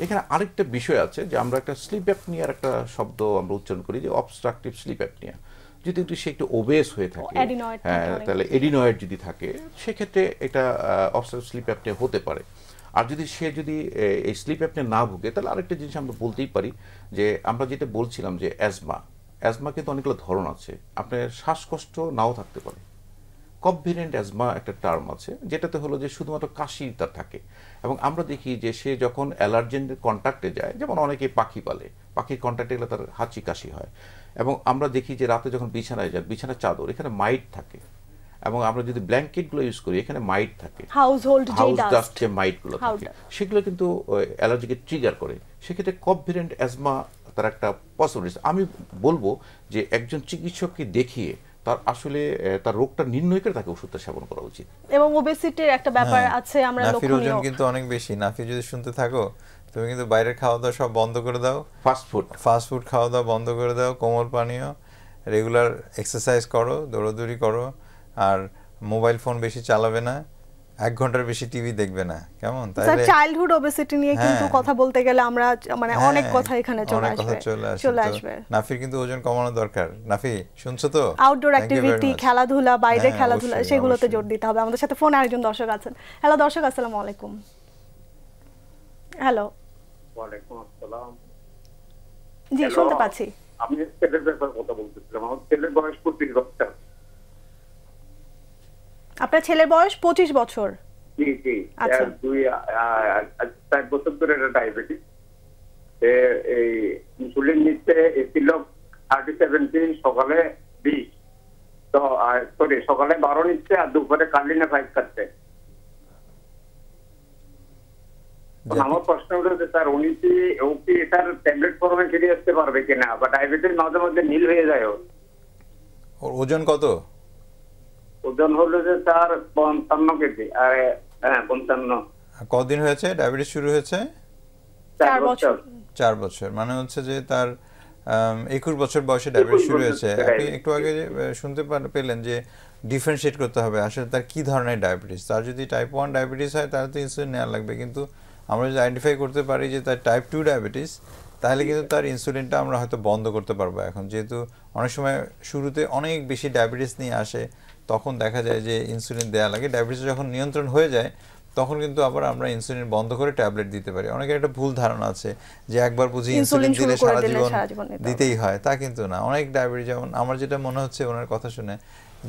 এখানে আরেকটা বিষয় আছে যে আমরা একটা স্লিপ অ্যাপনিয়ার একটা শব্দ আমরা উচ্চারণ করি, যে অবস্ট্রাকটিভ স্লিপ অ্যাপনিয়া। যদি সে একটু ওবেস হয়ে থাকে, হ্যাঁ, তাহলে এডিনয়েড যদি থাকে, সেক্ষেত্রে এটা অবস্ট্রাকটিভ স্লিপ অ্যাপনিয়া হতে পারে। আর যদি এই স্লিপ অ্যাপনিয়া না ভুগে, তাহলে আরেকটা জিনিস আমরা বলতেই পারি যে আমরা যেটা বলছিলাম যে অ্যাজমা কিন্তু অনেকগুলো ধরন আছে। আপনার শ্বাসকষ্ট নাও থাকতে পারে, কভেরিয়েন্ট অ্যাজমা একটা টার্ম আছে, যেটাতে হলো যে শুধুমাত্র কাশি তার থাকে, এবং আমরা দেখি যে সে যখন অ্যালার্জেনের কন্ট্যাক্টে যায়, যেমন অনেকে পাখি পালে, পাখির কন্ট্যাক্টে গেলে তার হাঁচি কাশি হয়, এবং আমরা দেখি যে রাতে যখন বিছানায় যায়, বিছানার চাদর এখানে মাইট থাকে, এবং আমরা যদি ব্ল্যাঙ্কেটগুলো ইউজ করি এখানে মাইট থাকে, হাউস ডাস্ট যে মাইটগুলো থাকে সেগুলো কিন্তু অ্যালার্জিকে ট্রিগার করে। সেক্ষেত্রে কভেরিয়েন্ট অ্যাজমা তার একটা পসিবিলিটি। আমি বলবো যে একজন চিকিৎসককে দেখিয়ে তার আসলে তার রোগটা নির্ণয় করে তাকে ওষুধটা সেবন করা উচিত। এবং ওবেসিটির একটা ব্যাপার আছে, আমরা নাফির ওজন কিন্তু অনেক বেশি। নাফি যদি শুনতে থাকো, তুমি কিন্তু বাইরের খাওয়া দাওয়া সব বন্ধ করে দাও, ফাস্ট ফুড খাওয়া দাওয়া বন্ধ করে দাও, কোমল পানীয়, রেগুলার এক্সারসাইজ করো, দৌড়াদৌড়ি করো, আর মোবাইল ফোন বেশি চালাবে না, 1 ঘন্টার বেশি টিভি দেখবে না, কেমন? তাহলে চাইল্ডহুড ওবেসিটি নিয়ে কিন্তু কথা বলতে গেলে আমরা মানে অনেক কথা এখানে চলে আসবে। নাফির কিন্তু ওজন কমানো দরকার। নাফি শুনছো তো? আউটডোর অ্যাক্টিভিটি, খেলাধুলা, বাইরে খেলাধুলা, সেগুলোতে জোর দিতে হবে। আমাদের সাথে ফোনে আরেকজন দর্শক আছেন। হ্যালো দর্শক, আসসালামু আলাইকুম। হ্যালো। ওয়ালাইকুম আসসালাম। জি, শুনতে পাচ্ছি। আমি ছেলের ব্যাপারে কথা বলতেছিলাম। আমার ছেলের বয়স 25 বছর। আপনার ছেলের বয়স 25 বছর? জি জি। আচ্ছা। 4 বছর ধরে ডায়াবেটিস। এই ইনসুলিন নিচ্ছে, ছিল 37, সকালে 20, তো সরি সকালে 12 নিচ্ছে, আর দুপুরে কালিনা 5 খাচ্ছে। আমার প্রশ্ন হলো যে স্যার, উনি কি এটার ট্যাবলেট ফর্মে ফিরে আসতে পারবে কিনা, বা ডায়াবেটিস মাঝে মধ্যে নীল হয়ে যায়? ওর ওজন কত? ওজন হলো যে স্যার 55 কেজি। হ্যাঁ 55। কতদিন হয়েছে ডায়াবেটিস শুরু হয়েছে? 4 বছর। 4 বছর, মানে হচ্ছে যে তার 21 বছর বয়সে ডায়াবেটিস শুরু হয়েছে। আপনি একটু আগে শুনতে পেলেন যে ডিফারেন্সিয়েট করতে হবে আসলে তার কি ধরনের ডায়াবেটিস। তার যদি টাইপ 1 ডায়াবেটিস হয় তাহলে তো ইনসুলিন নেওয়া লাগবে, কিন্তু আমরা যদি আইডেন্টিফাই করতে পারি যে তার টাইপ 2 ডায়াবেটিস, তাহলে কিন্তু তার ইনসুলিনটা আমরা হয়তো বন্ধ করতে পারবো এখন। যেহেতু অনেক সময় শুরুতে অনেক বেশি ডায়াবেটিস নিয়ে আসে, তখন দেখা যায় যে ইনসুলিন দেওয়া লাগে। ডায়াবেটিস যখন নিয়ন্ত্রণ হয়ে যায় তখন কিন্তু আবার আমরা ইনসুলিন বন্ধ করে ট্যাবলেট দিতে পারি। অনেকের একটা ভুল ধারণা আছে যে একবার বুঝি ইনসুলিন দিলে সারা জীবন দিতেই হয়, তা কিন্তু না। অনেক ডায়াবেটিস, যেমন আমার যেটা মনে হচ্ছে ওনার কথা শুনে,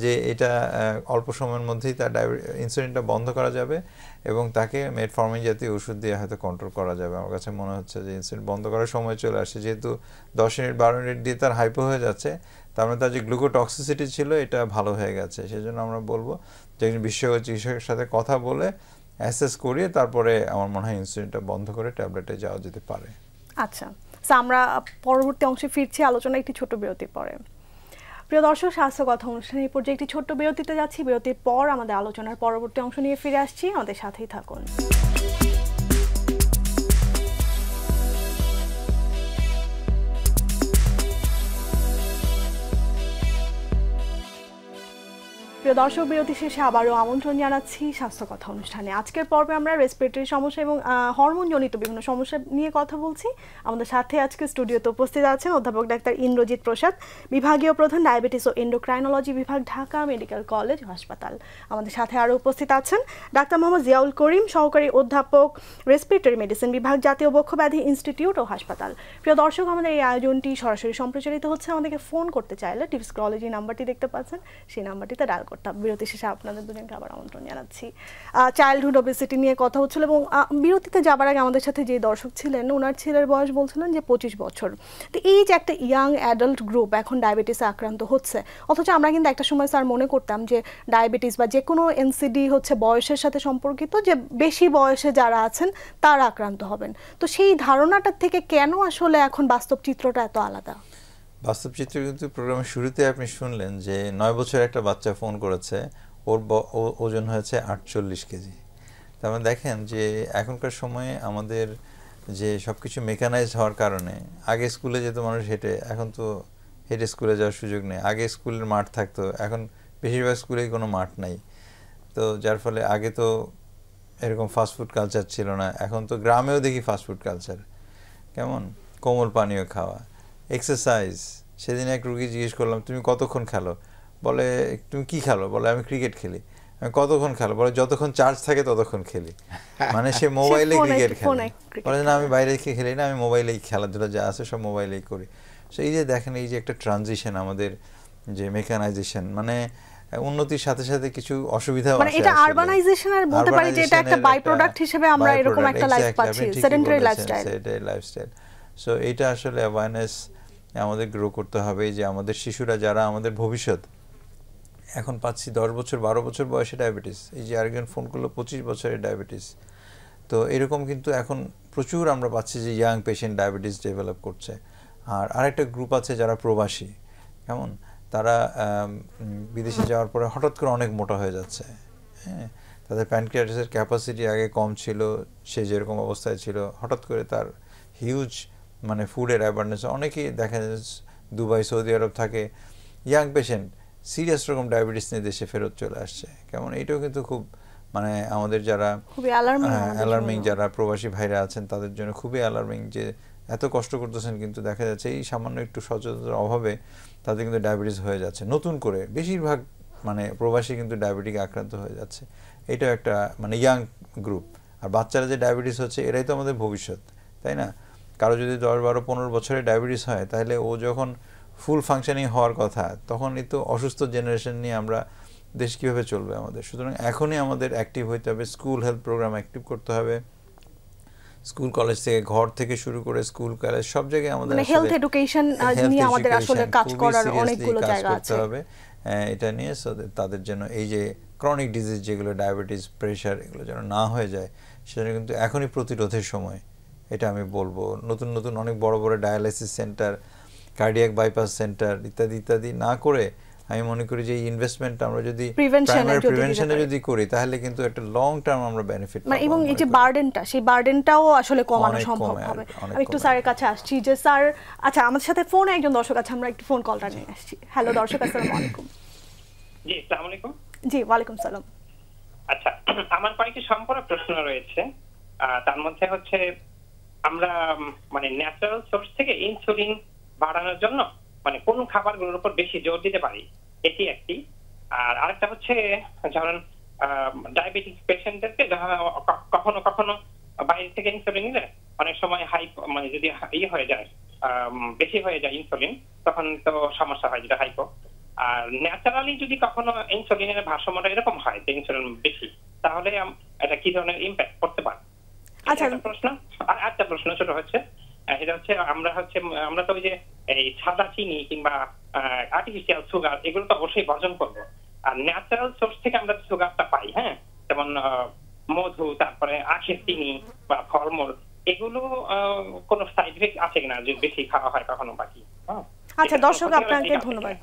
যে এটা অল্প সময়ের মধ্যেই তার ইনসুলিনটা বন্ধ করা যাবে এবং তাকে মেটফর্মিন জাতীয় ওষুধ দিয়ে হয়তো কন্ট্রোল করা যাবে। আমার কাছে মনে হচ্ছে যে ইনসুলিন বন্ধ করার সময় চলে আসে। যেহেতু 10 মিনিট 12 মিনিট দিয়ে তার হাইপো হয়ে যাচ্ছে, তার মানে তার যে গ্লুকোটক্সিসিটি ছিল এটা ভালো হয়ে গেছে। সেই জন্য আমরা বলবো যে একজন বিশেষজ্ঞ চিকিৎসকের সাথে কথা বলে অ্যাসেস করিয়ে তারপরে আমার মনে হয় ইনসুলিনটা বন্ধ করে ট্যাবলেটে যাওয়া যেতে পারে। আচ্ছা, আমরা পরবর্তী অংশে ফিরছি, আলোচনা একটি ছোট বিরতির পরে। প্রিয় দর্শক, স্বাস্থ্য কথা অনুষ্ঠানে এই পর্যায়ে একটি ছোট্ট বিরতিতে যাচ্ছি। বিরতির পর আমাদের আলোচনার পরবর্তী অংশ নিয়ে ফিরে আসছি, আমাদের সাথেই থাকুন। প্রিয় দর্শক, বিরতি শেষে আবারও আমন্ত্রণ জানাচ্ছি স্বাস্থ্য কথা অনুষ্ঠানে। আজকের পর্বে আমরা রেসপিরেটরি সমস্যা এবং হরমোনজনিত বিভিন্ন সমস্যা নিয়ে কথা বলছি। আমাদের সাথে আজকে স্টুডিওতে উপস্থিত আছেন অধ্যাপক ডাক্তার ইন্দ্রজিৎ প্রসাদ, বিভাগীয় প্রধান ডায়াবেটিস ও এন্ডোক্রাইনোলজি বিভাগ, ঢাকা মেডিকেল কলেজ হাসপাতাল। আমাদের সাথে আরও উপস্থিত আছেন ডাক্তার মোহাম্মদ জিয়াউল করিম, সহকারী অধ্যাপক, রেসপিরেটরি মেডিসিন বিভাগ, জাতীয় বক্ষব্যাধি ইনস্টিটিউট ও হাসপাতাল। প্রিয় দর্শক, আমাদের এই আয়োজনটি সরাসরি সম্প্রচারিত হচ্ছে। আমাদেরকে ফোন করতে চাইলে টিভি স্ক্রলে যে নাম্বারটি দেখতে পাচ্ছেন সেই নাম্বারটিতে ডায়াল করতে। বিরতি শেষে আপনাদের দুজনকে আবার আমন্ত্রণ জানাচ্ছি। চাইল্ডহুড ওবেসিটি নিয়ে কথা হচ্ছিল এবং বিরতিতে যাবার আগে আমাদের সাথে যে দর্শক ছিলেন, ওনার ছেলের বয়স বলছিলেন যে 25 বছর। তো এই যে একটা ইয়াং অ্যাডাল্ট গ্রুপ এখন ডায়াবেটিসে আক্রান্ত হচ্ছে, অথচ আমরা কিন্তু একটা সময় স্যার মনে করতাম যে ডায়াবেটিস বা যে কোনো এনসিডি হচ্ছে বয়সের সাথে সম্পর্কিত, যে বেশি বয়সে যারা আছেন তারা আক্রান্ত হবেন। তো সেই ধারণাটার থেকে কেন আসলে এখন বাস্তব চিত্রটা এত আলাদা? বাস্তব চিত্র কিন্তু প্রোগ্রামের শুরুতে আপনি শুনলেন যে 9 বছরের একটা বাচ্চা ফোন করেছে, ওর ওজন হয়েছে 48 কেজি। তার মানে দেখেন যে এখনকার সময়ে আমাদের যে সব কিছু মেকানাইজড হওয়ার কারণে, আগে স্কুলে যেত মানুষ হেঁটে, এখন তো হেঁটে স্কুলে যাওয়ার সুযোগ নেই। আগে স্কুলের মাঠ থাকতো, এখন বেশিরভাগ স্কুলেই কোনো মাঠ নাই। তো যার ফলে আগে তো এরকম ফাস্টফুড কালচার ছিল না, এখন তো গ্রামেও দেখি ফাস্টফুড কালচার। কেমন কোমল পানীয় খাওয়া, এক্সারসাইজ। সেদিন এক রুগী জিজ্ঞেস করলাম, তুমি কতক্ষণ খেলো? বলে, তুমি কি খেলো? বলে, আমি ক্রিকেট খেলি। আমি কতক্ষণ খেলো? বলে, যতক্ষণ চার্জ থাকে ততক্ষণ খেলি। মানে সে মোবাইলে ক্রিকেট খেলে। বলে, না আমি বাইরে খেলি না, আমি মোবাইলেই খেলাধুলা যা আছে সব মোবাইলেই করি। সো এই যে দেখেন, এই যে একটা ট্রানজিশন আমাদের, যে মেকানাইজেশন, মানে উন্নতির সাথে সাথে কিছু অসুবিধাও মানে এটা আরবানাইজেশনের বলতে পারি যে এটা একটা বাই প্রোডাক্ট হিসেবে আমরা এরকম একটা লাইফ পাচ্ছি, সেডেন্টারি লাইফস্টাইল। সো এটা আসলে অ্যাওয়ারনেস আমাদের গ্রো করতে হবে যে আমাদের শিশুরা যারা আমাদের ভবিষ্যৎ, এখন পাচ্ছি 10 বছর 12 বছর বয়সে ডায়াবেটিস, এই যে আরেকজন ফোন করলো 25 বছরের ডায়াবেটিস। তো এরকম কিন্তু এখন প্রচুর আমরা পাচ্ছি যে ইয়াং পেশেন্ট ডায়াবেটিস ডেভেলপ করছে। আর আরেকটা গ্রুপ আছে যারা প্রবাসী, কেমন তারা বিদেশে যাওয়ার পরে হঠাৎ করে অনেক মোটা হয়ে যাচ্ছে, হ্যাঁ, তাদের প্যানক্রিয়াটিসের ক্যাপাসিটি আগে কম ছিল, সে যেরকম অবস্থায় ছিল হঠাৎ করে তার হিউজ মানে ফুডের অ্যাওয়ারনেস, অনেকেই দেখা যাচ্ছে দুবাই সৌদি আরব থাকে ইয়াং পেশেন্ট সিরিয়াস রকম ডায়াবেটিস নিয়ে দেশে ফেরত চলে আসছে, কেমন এইটাও কিন্তু খুব মানে আমাদের যারা অ্যালার্মিং যারা প্রবাসী ভাইরা আছেন তাদের জন্য খুবই অ্যালার্মিং যে এত কষ্ট করতেছেন কিন্তু দেখা যাচ্ছে এই সামান্য একটু সচেতনতার অভাবে তাদের কিন্তু ডায়াবেটিস হয়ে যাচ্ছে নতুন করে, বেশিরভাগ মানে প্রবাসী কিন্তু ডায়াবেটিকে আক্রান্ত হয়ে যাচ্ছে। এটাও একটা মানে ইয়াং গ্রুপ। আর বাচ্চারা যে ডায়াবেটিস হচ্ছে এরাই তো আমাদের ভবিষ্যৎ, তাই না? কারো যদি 10, 12, 15 বছরে ডায়াবেটিস হয় তাহলে ও যখন ফুল ফাংশনিং হওয়ার কথা তখনই তো অসুস্থ জেনারেশন নিয়ে আমরা দেশ কীভাবে চলবে আমাদের। সুতরাং এখনই আমাদের অ্যাক্টিভ হইতে হবে, স্কুল হেলথ প্রোগ্রাম অ্যাক্টিভ করতে হবে, স্কুল কলেজ থেকে ঘর থেকে শুরু করে স্কুল কলেজ সব জায়গায় আমাদের হেলথ এডুকেশন নিয়ে আমাদের আসলে কাজ করার অনেকগুলো জায়গা আছে হবে এটা নিয়ে, তাদের জন্য এই যে ক্রনিক ডিজিজ যেগুলো ডায়াবেটিস প্রেশার এগুলো যেন না হয়ে যায় সেটা কিন্তু এখনই প্রতিরোধের সময়, এটা আমি বলবো। নতুন নতুন অনেক বড় বড় dialysis centre, cardiac bypass centre ইত্যাদি ইত্যাদি না করে আমি মনে করি যে এই ইনভেস্টমেন্ট আমরা যদি প্রিভেনশনে যদি করি তাহলে কিন্তু একটা লং টার্ম আমরা বেনিফিট পাবো, এবং এই যে বার্ডেনটা সেই বার্ডেনটাও আসলে কমানো সম্ভব হবে। আমি একটু স্যারের কাছে আসছি যে স্যার, আচ্ছা আমাদের সাথে ফোনে একজন দর্শক আছে, আমরা একটু ফোন কলটা নিয়ে আসছি। হ্যালো দর্শক, আসসালামু আলাইকুম। জি আসসালামু আলাইকুম। জি ওয়ালাইকুম সালাম। আচ্ছা আমার কয়েকটি সম্পূর্ণ প্রশ্ন রয়েছে, তার মধ্যে হচ্ছে আমরা মানে ন্যাচারাল সোর্স থেকে ইনসুলিন বাড়ানোর জন্য মানে কোন খাবারগুলোর উপর বেশি জোর দিতে পারি, এটি একটি। আর আরেকটা হচ্ছে ধরেন ডায়াবেটিস পেশেন্টদেরকে কখনো কখনো বাইরে থেকে ইনসুলিন নিলে অনেক সময় হাই মানে যদি ইয়ে হয়ে যায় বেশি হয়ে যায় ইনসুলিন তখন তো সমস্যা হয় যেটা হাইপো। আর ন্যাচারালি যদি কখনো ইনসুলিনের ভারসাম্যটা এরকম হয় যে ইনসুলিন বেশি তাহলে এটা কি ধরনের ইমপ্যাক্ট করতে পারে। আচ্ছা প্রশ্ন। আর একটা প্রশ্ন ছোট হচ্ছে এটা হচ্ছে আমরা তো ওই যে এই সাদা চিনি কিংবা আর্টিফিশিয়াল সুগার এগুলো তো অবশ্যই বর্জন করবো। আর ন্যাচারাল সোর্স থেকে আমরা সুগারটা পাই, হ্যাঁ, যেমন মধু, তারপরে আখের চিনি বা ফলমূল, এগুলো কোনো সাইড ইফেক্ট আছে কিনা যদি বেশি খাওয়া হয় কখনো বাকি? আচ্ছা দর্শক আপনাকে ধন্যবাদ।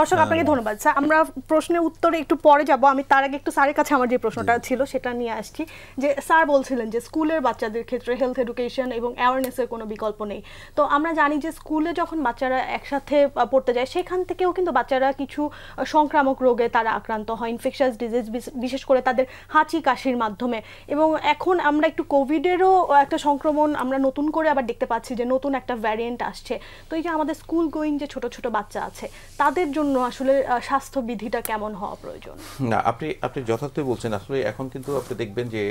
দর্শক আপনাকে ধন্যবাদ স্যার। আমরা প্রশ্নের উত্তরে একটু পরে যাব, আমি তার আগে একটু স্যারের কাছে আমার যে প্রশ্নটা ছিল সেটা নিয়ে আসছি। যে স্যার বলছিলেন যে স্কুলের বাচ্চাদের ক্ষেত্রে হেলথ এডুকেশন এবং অ্যাওয়ারনেসের কোনো বিকল্প নেই। তো আমরা জানি যে স্কুলে যখন বাচ্চারা একসাথে পড়তে যায় সেখান থেকেও কিন্তু বাচ্চারা কিছু সংক্রামক রোগে তারা আক্রান্ত হয়, ইনফেকশাস ডিজিজ, বিশেষ করে তাদের হাঁচি কাশির মাধ্যমে। এবং এখন আমরা একটু কোভিডেরও একটা সংক্রমণ আমরা নতুন করে আবার দেখতে পাচ্ছি যে নতুন একটা ভ্যারিয়েন্ট আসছে। তো এই যে আমাদের স্কুল গোয়িং যে ছোট ছোট বাচ্চা আছে তাদের জন্য আসলে স্বাস্থ্যবিধিটা কেমন হওয়া প্রয়োজন? না, আপনি যথার্থই বলছেন। আসলে এখন কিন্তু আপনি দেখবেন যে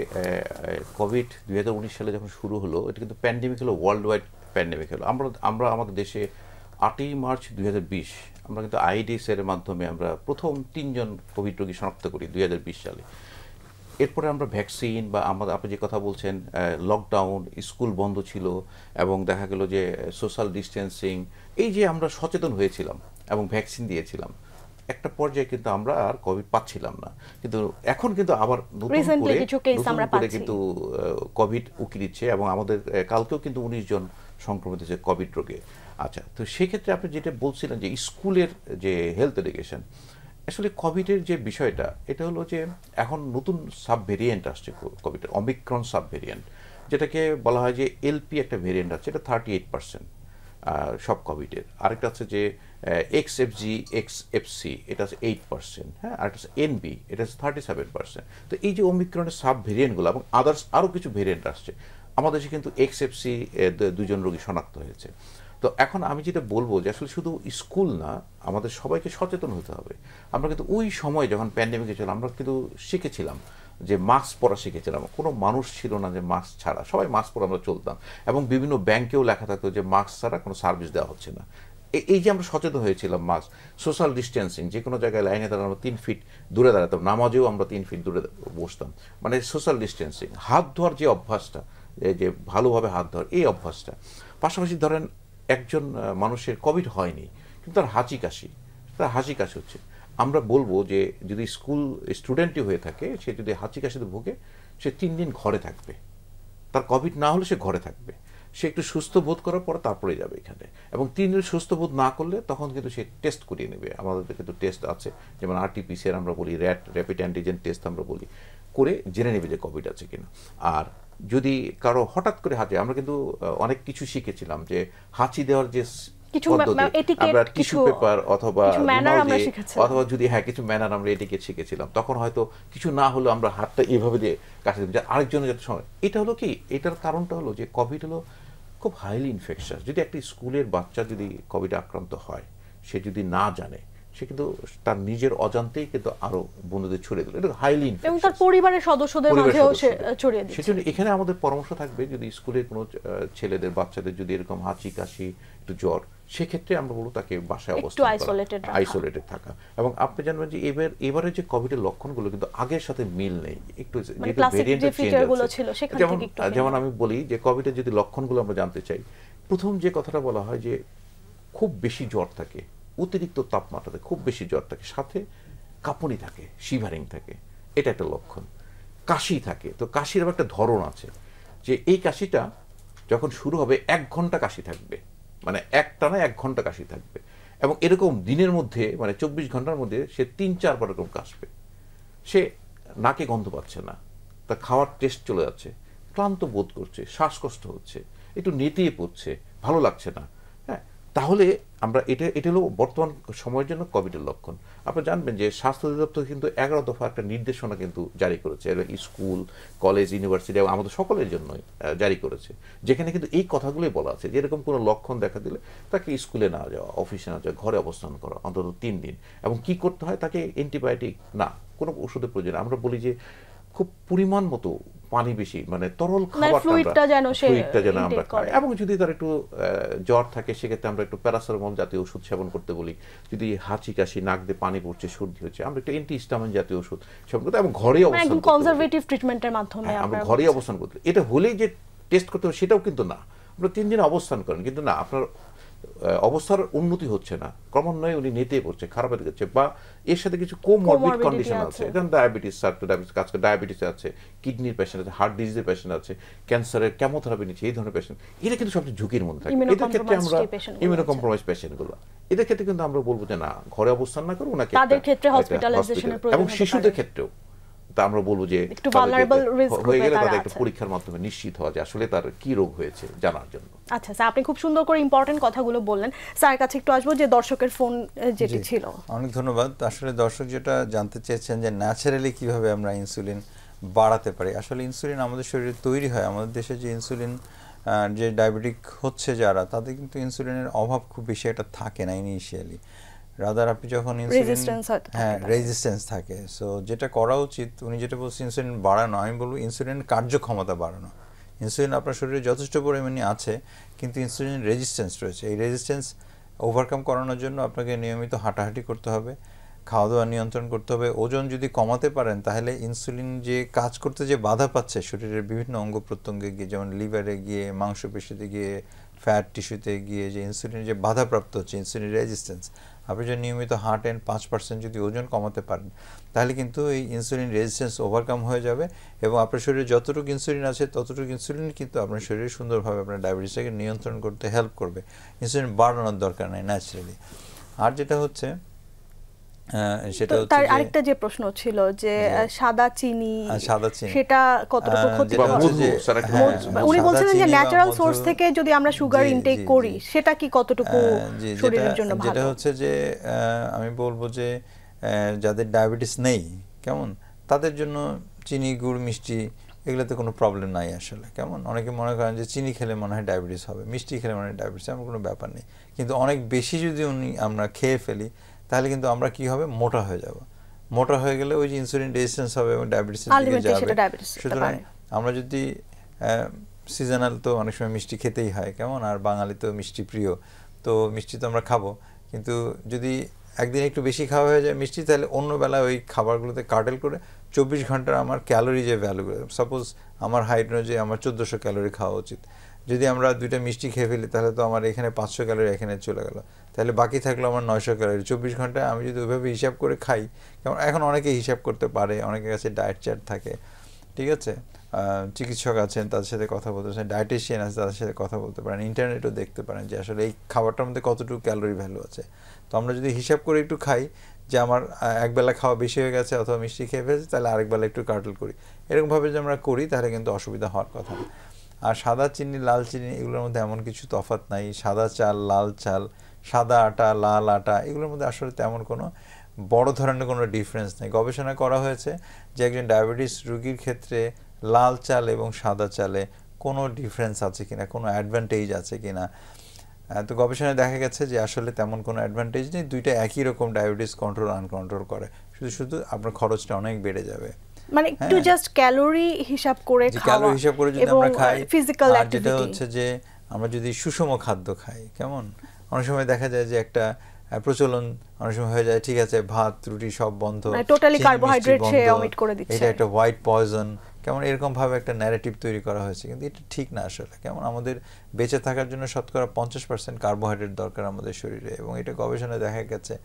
কোভিড 2019 সালে যখন শুরু হলো, এটা কিন্তু প্যান্ডেমিক হলো, ওয়ার্ল্ড ওয়াইড প্যান্ডেমিক হলো। আমরা আমাদের দেশে 8ই মার্চ 2020 আমরা কিন্তু আইডিএস এর মাধ্যমে আমরা প্রথম 3 জন কোভিড রোগী শনাক্ত করি 2020 সালে। এরপরে আমরা ভ্যাকসিন বা আপনি যে কথা বলছেন লকডাউন, স্কুল বন্ধ ছিল এবং দেখা গেল যে সোশ্যাল ডিস্টেন্সিং, এই যে আমরা সচেতন হয়েছিলাম এবং ভ্যাকসিন দিয়েছিলাম, একটা পর্যায়ে কিন্তু আমরা আর কোভিড পাচ্ছিলাম না। কিন্তু এখন কিন্তু আবার নতুন করে কিন্তু কোভিড উকি দিচ্ছে এবং আমাদের কালকেও কিন্তু 19 জন সংক্রমিত হয়েছে কোভিড রোগে। আচ্ছা, তো সেক্ষেত্রে আপনি যেটা বলছিলেন যে স্কুলের যে হেলথ এডুকেশন, আসলে কোভিডের যে বিষয়টা এটা হলো যে এখন নতুন সাব ভেরিয়েন্ট আসছে কোভিডের, অমিক্রন সাব ভেরিয়েন্ট, যেটাকে বলা হয় যে এলপি একটা ভেরিয়েন্ট আছে, এটা 38% সব কোভিডের। আরেকটা আছে যে এক্সএফজি এক্সএফসি, এটা আছে 8%, হ্যাঁ, আর একটা আছে এনবি, এটা আছে 37%। তো এই যে ওমিক্রনের সাব ভেরিয়েন্টগুলো এবং আদার্স আরও কিছু ভেরিয়েন্ট আসছে, আমাদের দেশে কিন্তু এক্সএফসি 2 জন রোগী শনাক্ত হয়েছে। তো এখন আমি যেটা বলবো যে আসলে শুধু স্কুল না, আমাদের সবাইকে সচেতন হতে হবে। আমরা কিন্তু ওই সময় যখন প্যান্ডেমিকে ছিল আমরা কিন্তু শিখেছিলাম যে মাস্ক পরা শিখেছিলাম, কোনো মানুষ ছিল না যে মাস্ক ছাড়া, সবাই মাস্ক পরে আমরা চলতাম এবং বিভিন্ন ব্যাংকেও লেখা থাকতো যে মাস্ক ছাড়া কোনো সার্ভিস দেওয়া হচ্ছে না। এই যে আমরা সচেতন হয়েছিলাম, মাস্ক, সোশ্যাল ডিস্টেন্সিং, যে কোনো জায়গায় লাইনে দাঁড়ানো আমরা 3 ফিট দূরে দাঁড়াতাম, নামাজেও আমরা 3 ফিট দূরে বসতাম, মানে সোশ্যাল ডিস্টেন্সিং, হাত ধোয়ার যে অভ্যাসটা, যে ভালোভাবে হাত ধোয়ার এই অভ্যাসটা। পাশাপাশি ধরেন একজন মানুষের কোভিড হয়নি কিন্তু তার হাঁচি কাশি হচ্ছে, আমরা বলবো যে যদি স্কুল স্টুডেন্টই হয়ে থাকে, সে যদি হাঁচি কাশিতে ভোগে, সে 3 দিন ঘরে থাকবে, তার কোভিড না হলে সে ঘরে থাকবে, সে একটু সুস্থ বোধ করার পরে তারপরে যাবে এখানে, এবং 3 দিন সুস্থ বোধ না করলে তখন কিন্তু সে টেস্ট করিয়ে নেবে। আমাদের কিন্তু টেস্ট আছে, যেমন RT-PCR আমরা বলি, র্যাপিড অ্যান্টিজেন টেস্ট আমরা বলি, করে জেনে নেবে যে কোভিড আছে কিনা। আর যদি কারো হঠাৎ করে হাঁচি, আমরা কিন্তু অনেক কিছু শিখেছিলাম, যে হাঁচি দেওয়ার যে আমরা টিস্যু পেপার অথবা যদি কিছু ম্যানার আমরা এটিকেট শিখেছিলাম, তখন হয়তো কিছু না হলো আমরা হাতটা এইভাবে দিয়ে কাছে দিলাম আরেকজনের যাতে সময়। এটা হলো কি, এটার কারণটা হলো যে কোভিড হলো খুব হাইলি ইনফেকশাস। যদি একটি স্কুলের বাচ্চা যদি কোভিড আক্রান্ত হয়, সে যদি না জানে, সে কিন্তু তার নিজের অজান্তেই কিন্তু আরো বন্ধুদের ছড়িয়ে দিল, এটা হাইলি ইনফেকশাস, এবং তার পরিবারের সদস্যদের মাঝেও ছড়িয়ে দিচ্ছে। সেজন্য এখানে আমাদের পরামর্শ থাকবে, যদি স্কুলের কোনো ছেলেদের, বাচ্চাদের যদি এরকম হাঁচি কাশি, একটু জ্বর, সেক্ষেত্রে আমরা বলবো তাকে বাসায় অবস্থান করা, আইসোলেটেড থাকা। এবং আপনি জানবেন যে এবারে যে কোভিডের লক্ষণগুলো কিন্তু আগের সাথে মিল নেই, একটু ভেরিয়েন্টের চেঞ্জ আছে। যেমন আমি বলি যে কোভিডের যদি লক্ষণগুলো আমরা জানতে চাই, প্রথম যে কথাটা বলা হয় যে খুব বেশি জ্বর থাকে, অতিরিক্ত তাপমাত্রাতে খুব বেশি জ্বর থাকে, সাথে কাঁপুনি থাকে, শিভারিং থাকে, এটা একটা লক্ষণ। কাশি থাকে, তো কাশির আবার একটা ধরন আছে, যে এই কাশিটা যখন শুরু হবে 1 ঘন্টা কাশি থাকবে, মানে একটানা 1 ঘন্টা কাশি থাকবে, এবং এরকম দিনের মধ্যে মানে 24 ঘন্টার মধ্যে সে 3-4 বার এরকম কাশবে। সে নাকে গন্ধ পাচ্ছে না, তার খাওয়ার টেস্ট চলে যাচ্ছে, ক্লান্ত বোধ করছে, শ্বাসকষ্ট হচ্ছে, একটু নেতিয়ে পড়ছে, ভালো লাগছে না। হ্যাঁ, তাহলে আমরা এটা হলো বর্তমান সময়ের জন্য কোভিডের লক্ষণ। আপনারা জানবেন যে স্বাস্থ্য অধিদপ্তর কিন্তু 11 দফা একটা নির্দেশনা কিন্তু জারি করেছে, স্কুল, কলেজ, ইউনিভার্সিটি এবং আমাদের সকলের জন্যই জারি করেছে, যেখানে কিন্তু এই কথাগুলোই বলা আছে যে এরকম কোনো লক্ষণ দেখা দিলে তাকে স্কুলে না যাওয়া, অফিসে না যাওয়া, ঘরে অবস্থান করা অন্তত 3 দিন। এবং কি করতে হয়, তাকে অ্যান্টিবায়োটিক না, কোনো ওষুধের প্রয়োজন। আমরা বলি যে খুব পরিমাণ মতো পানি বেশি, মানে তরল খাবারটা যেন আমরা খাই, এবং যদি তার একটু জ্বর থাকে সেক্ষেত্রে আমরা একটু প্যারাসিটামল জাতীয় ওষুধ সেবন করতে বলি। যদি হাঁচি কাশি, নাক দিয়ে পানি পড়ছে, সর্দি হচ্ছে, আমরা একটু অ্যান্টিহিস্টামিন জাতীয় ওষুধ সেবন করতে, এবং ঘরে অবস্থান করতে, কনজারভেটিভ ট্রিটমেন্টের মাধ্যমে আমরা ঘরে অবস্থান করতে। এটা হলেই যে টেস্ট করতে হবে সেটাও কিন্তু না, আমরা 3 দিন অবস্থান করেন, কিন্তু না, আপনার অবস্থার উন্নতি হচ্ছে না, ক্রমান্বয়ে উনি নেতিয়ে পড়ছে, খারাপ হয়ে যাচ্ছে, বা এর সাথে কিছু কোমরবিড কন্ডিশন আছে, যেমন ডায়াবেটিস আছে, কিডনির পেশেন্ট আছে, হার্ট ডিজিজের পেশেন্ট আছে, ক্যান্সারের কেমোথেরাপি নিচ্ছে, এই ধরনের পেশেন্ট, এটা কিন্তু সবচেয়ে ঝুঁকির মধ্যে থাকে। এদের ক্ষেত্রে আমরা ইমিউনোকম্প্রোমাইজ পেশেন্টগুলো, এদের ক্ষেত্রে কিন্তু আমরা বলবো যে না, ঘরে অবস্থান না করে ওনাকে, তাদের ক্ষেত্রে হসপিটালাইজেশনের প্রয়োজন, এবং শিশুদের ক্ষেত্রেও তা আমরা বলবো যে হয়ে গেলে তাদের একটা পরীক্ষার মাধ্যমে নিশ্চিত হওয়া যে আসলে তার কি রোগ হয়েছে জানার জন্য। আচ্ছা স্যার, আপনি খুব সুন্দর করে ইম্পর্টেন্ট কথাগুলো বললেন। স্যার কাছে একটু আসবো, যে দর্শকের ফোন যেটি ছিল। অনেক ধন্যবাদ। আসলে দর্শক যেটা জানতে চেয়েছেন যে ন্যাচারালি কিভাবে আমরা ইনসুলিন বাড়াতে পারি। আসলে ইনসুলিন আমাদের শরীরে তৈরি হয়, আমাদের দেশে যে ইনসুলিন যে ডায়াবেটিক হচ্ছে যারা, তাদের কিন্তু ইনসুলিনের অভাব খুব বেশি একটা থাকে না ইনিশিয়ালি, রাদার আপনি যখন ইনসুলিন রেজিস্ট্যান্স থাকে। সো যেটা করা উচিত, উনি যেটা বলছেন ইনসুলিন বাড়ানো, আমি বলবো ইনসুলিন কার্যক্ষমতা বাড়ানো। ইনসুলিন আপনার শরীরে যথেষ্ট পরিমাণে আছে, কিন্তু ইনসুলিন রেজিস্ট্যান্স রয়েছে। এই রেজিস্ট্যান্স ওভারকাম করানোর জন্য আপনাকে নিয়মিত হাঁটাহাঁটি করতে হবে, খাওয়া দাওয়া নিয়ন্ত্রণ করতে হবে। ওজন যদি কমাতে পারেন, তাহলে ইনসুলিন যে কাজ করতে যে বাধা পাচ্ছে শরীরের বিভিন্ন অঙ্গ প্রত্যঙ্গে গিয়ে, যেমন লিভারে গিয়ে, মাংসপেশিতে গিয়ে, ফ্যাট টিস্যুতে গিয়ে যে ইনসুলিনের যে বাধাপ্রাপ্ত হচ্ছে, ইনসুলিন রেজিস্ট্যান্স, আপনি যদি নিয়মিত হাঁটেন, 5% যদি ওজন কমাতে পারেন, তাহলে কিন্তু এই ইনসুলিন রেজিস্ট্যান্স ওভারকাম হয়ে যাবে, এবং আপনার শরীরে যতটুকু ইনসুলিন আছে ততটুকু ইনসুলিন কিন্তু আপনার শরীরে সুন্দরভাবে আপনার ডায়াবেটিসটাকে নিয়ন্ত্রণ করতে হেল্প করবে। ইনসুলিন বাড়ানোর দরকার নেই ন্যাচারালি। আর যেটা হচ্ছে সেটা হচ্ছে তার আরেকটা যে প্রশ্ন ছিল যে সাদা চিনি সেটা কতটুকু ক্ষতিকর, উনি বলছেন যে ন্যাচারাল সোর্স থেকে যদি আমরা সুগার ইনটেক করি সেটা কি কতটুকু শরীরের জন্য ভালো। যেটা হচ্ছে যে আমি বলবো যে যাদের ডায়াবেটিস নেই, কেমন, তাদের জন্য চিনি, গুড়, মিষ্টি এগুলোতে কোনো প্রবলেম নাই আসলে। কেমন, অনেকে মনে করেন যে চিনি খেলে মনে হয় ডায়াবেটিস হবে, মিষ্টি খেলে মনে হয় ডায়াবেটিস, এমন কোনো ব্যাপার নেই। কিন্তু অনেক বেশি যদি আমরা খেয়ে ফেলি, তাহলে কিন্তু আমরা কি হবে, মোটা হয়ে যাব। মোটা হয়ে গেলে ওই যে ইনসুলিন রেজিস্ট্যান্স হবে এবং ডায়াবেটিসের দিকে যাবে। সুতরাং আমরা যদি সিজনাল তো অনেক সময় মিষ্টি খেতেই হয়, কেমন, আর বাঙালি তো মিষ্টি প্রিয়, তো মিষ্টি তো আমরা খাবো, কিন্তু যদি একদিন একটু বেশি খাওয়া হয়ে যায় মিষ্টি, তাহলে অন্য বেলায় ওই খাবারগুলোতে কাটেল করে 24 ঘন্টার আমার ক্যালোরি যে ভ্যালুগুলো, সাপোজ আমার হাইট অনুযায়ী আমার 1400 ক্যালোরি খাওয়া উচিত, যদি আমরা 2টা মিষ্টি খেয়ে ফেলি তাহলে তো আমার এখানে 500 ক্যালোরি এখানে চলে গেল, তাহলে বাকি থাকলো আমার 900 ক্যালোরি। 24 ঘন্টায় আমি যদি ওইভাবে হিসাব করে খাই, কারণ এখন অনেকে হিসাব করতে পারে, অনেকের কাছে ডায়েট চার্ট থাকে, ঠিক আছে, চিকিৎসক আছেন তাদের সাথে কথা বলতে পারেন, ডায়েটিশিয়ান আছে তাদের সাথে কথা বলতে পারেন, ইন্টারনেটও দেখতে পারেন যে আসলে এই খাবারটার মধ্যে কতটুকু ক্যালোরি ভ্যালু আছে। তো আমরা যদি হিসাব করে একটু খাই যে আমার একবেলা খাওয়া বেশি হয়ে গেছে অথবা মিষ্টি খেয়ে ফেলেছে, তাহলে আরেকবেলা একটু কাটল করি, এরকমভাবে যদি আমরা করি তাহলে কিন্তু অসুবিধা হওয়ার কথা না। আর সাদা চিনি লাল চিনি এগুলোর মধ্যে এমন কিছু তফাৎ নাই, সাদা চাল লাল চাল, সাদা আটা লাল আটা, এগুলোর মধ্যে আসলে তেমন কোনো বড় ধরনের কোনো ডিফারেন্স নেই। গবেষণা করা হয়েছে যে একজন ডায়াবেটিস রোগীর ক্ষেত্রে লাল চাল এবং সাদা চালে কোনো ডিফারেন্স আছে কিনা, কোনো অ্যাডভান্টেজ আছে কিনা। তো গবেষণায় দেখা গেছে যে আসলে তেমন কোনো অ্যাডভান্টেজ নেই, দুইটা একই রকম ডায়াবেটিস কন্ট্রোল আনকন্ট্রোল করে, শুধু শুধু আপনার খরচটা অনেক বেড়ে যাবে। মানে একটু জাস্ট ক্যালোরি হিসাব করে খাওয়া, ক্যালোরি হিসাব করে যদি আমরা খাই, ফিজিক্যাল অ্যাক্টিভিটি, যেটা হচ্ছে যে আমরা যদি সুষম খাদ্য খাই, কেমন অনেক সময় দেখা যায় যে একটা প্রচলন অনেক সময় হয়ে যায়, ঠিক আছে ভাত রুটি সব বন্ধ, টোটালি কার্বোহাইড্রেট সে অমিট করে দিচ্ছে, এটা একটা হোয়াইট পয়জন, কেমন এরকম ভাবে একটা ন্যারেটিভ তৈরি করা হয়েছে, কিন্তু এটা ঠিক না আসলে। কেমন আমাদের বেঁচে থাকার জন্য শতকরা 50% কার্বোহাইড্রেট দরকার আমাদের শরীরে, এবং এটা গবেষণায় দেখা গেছে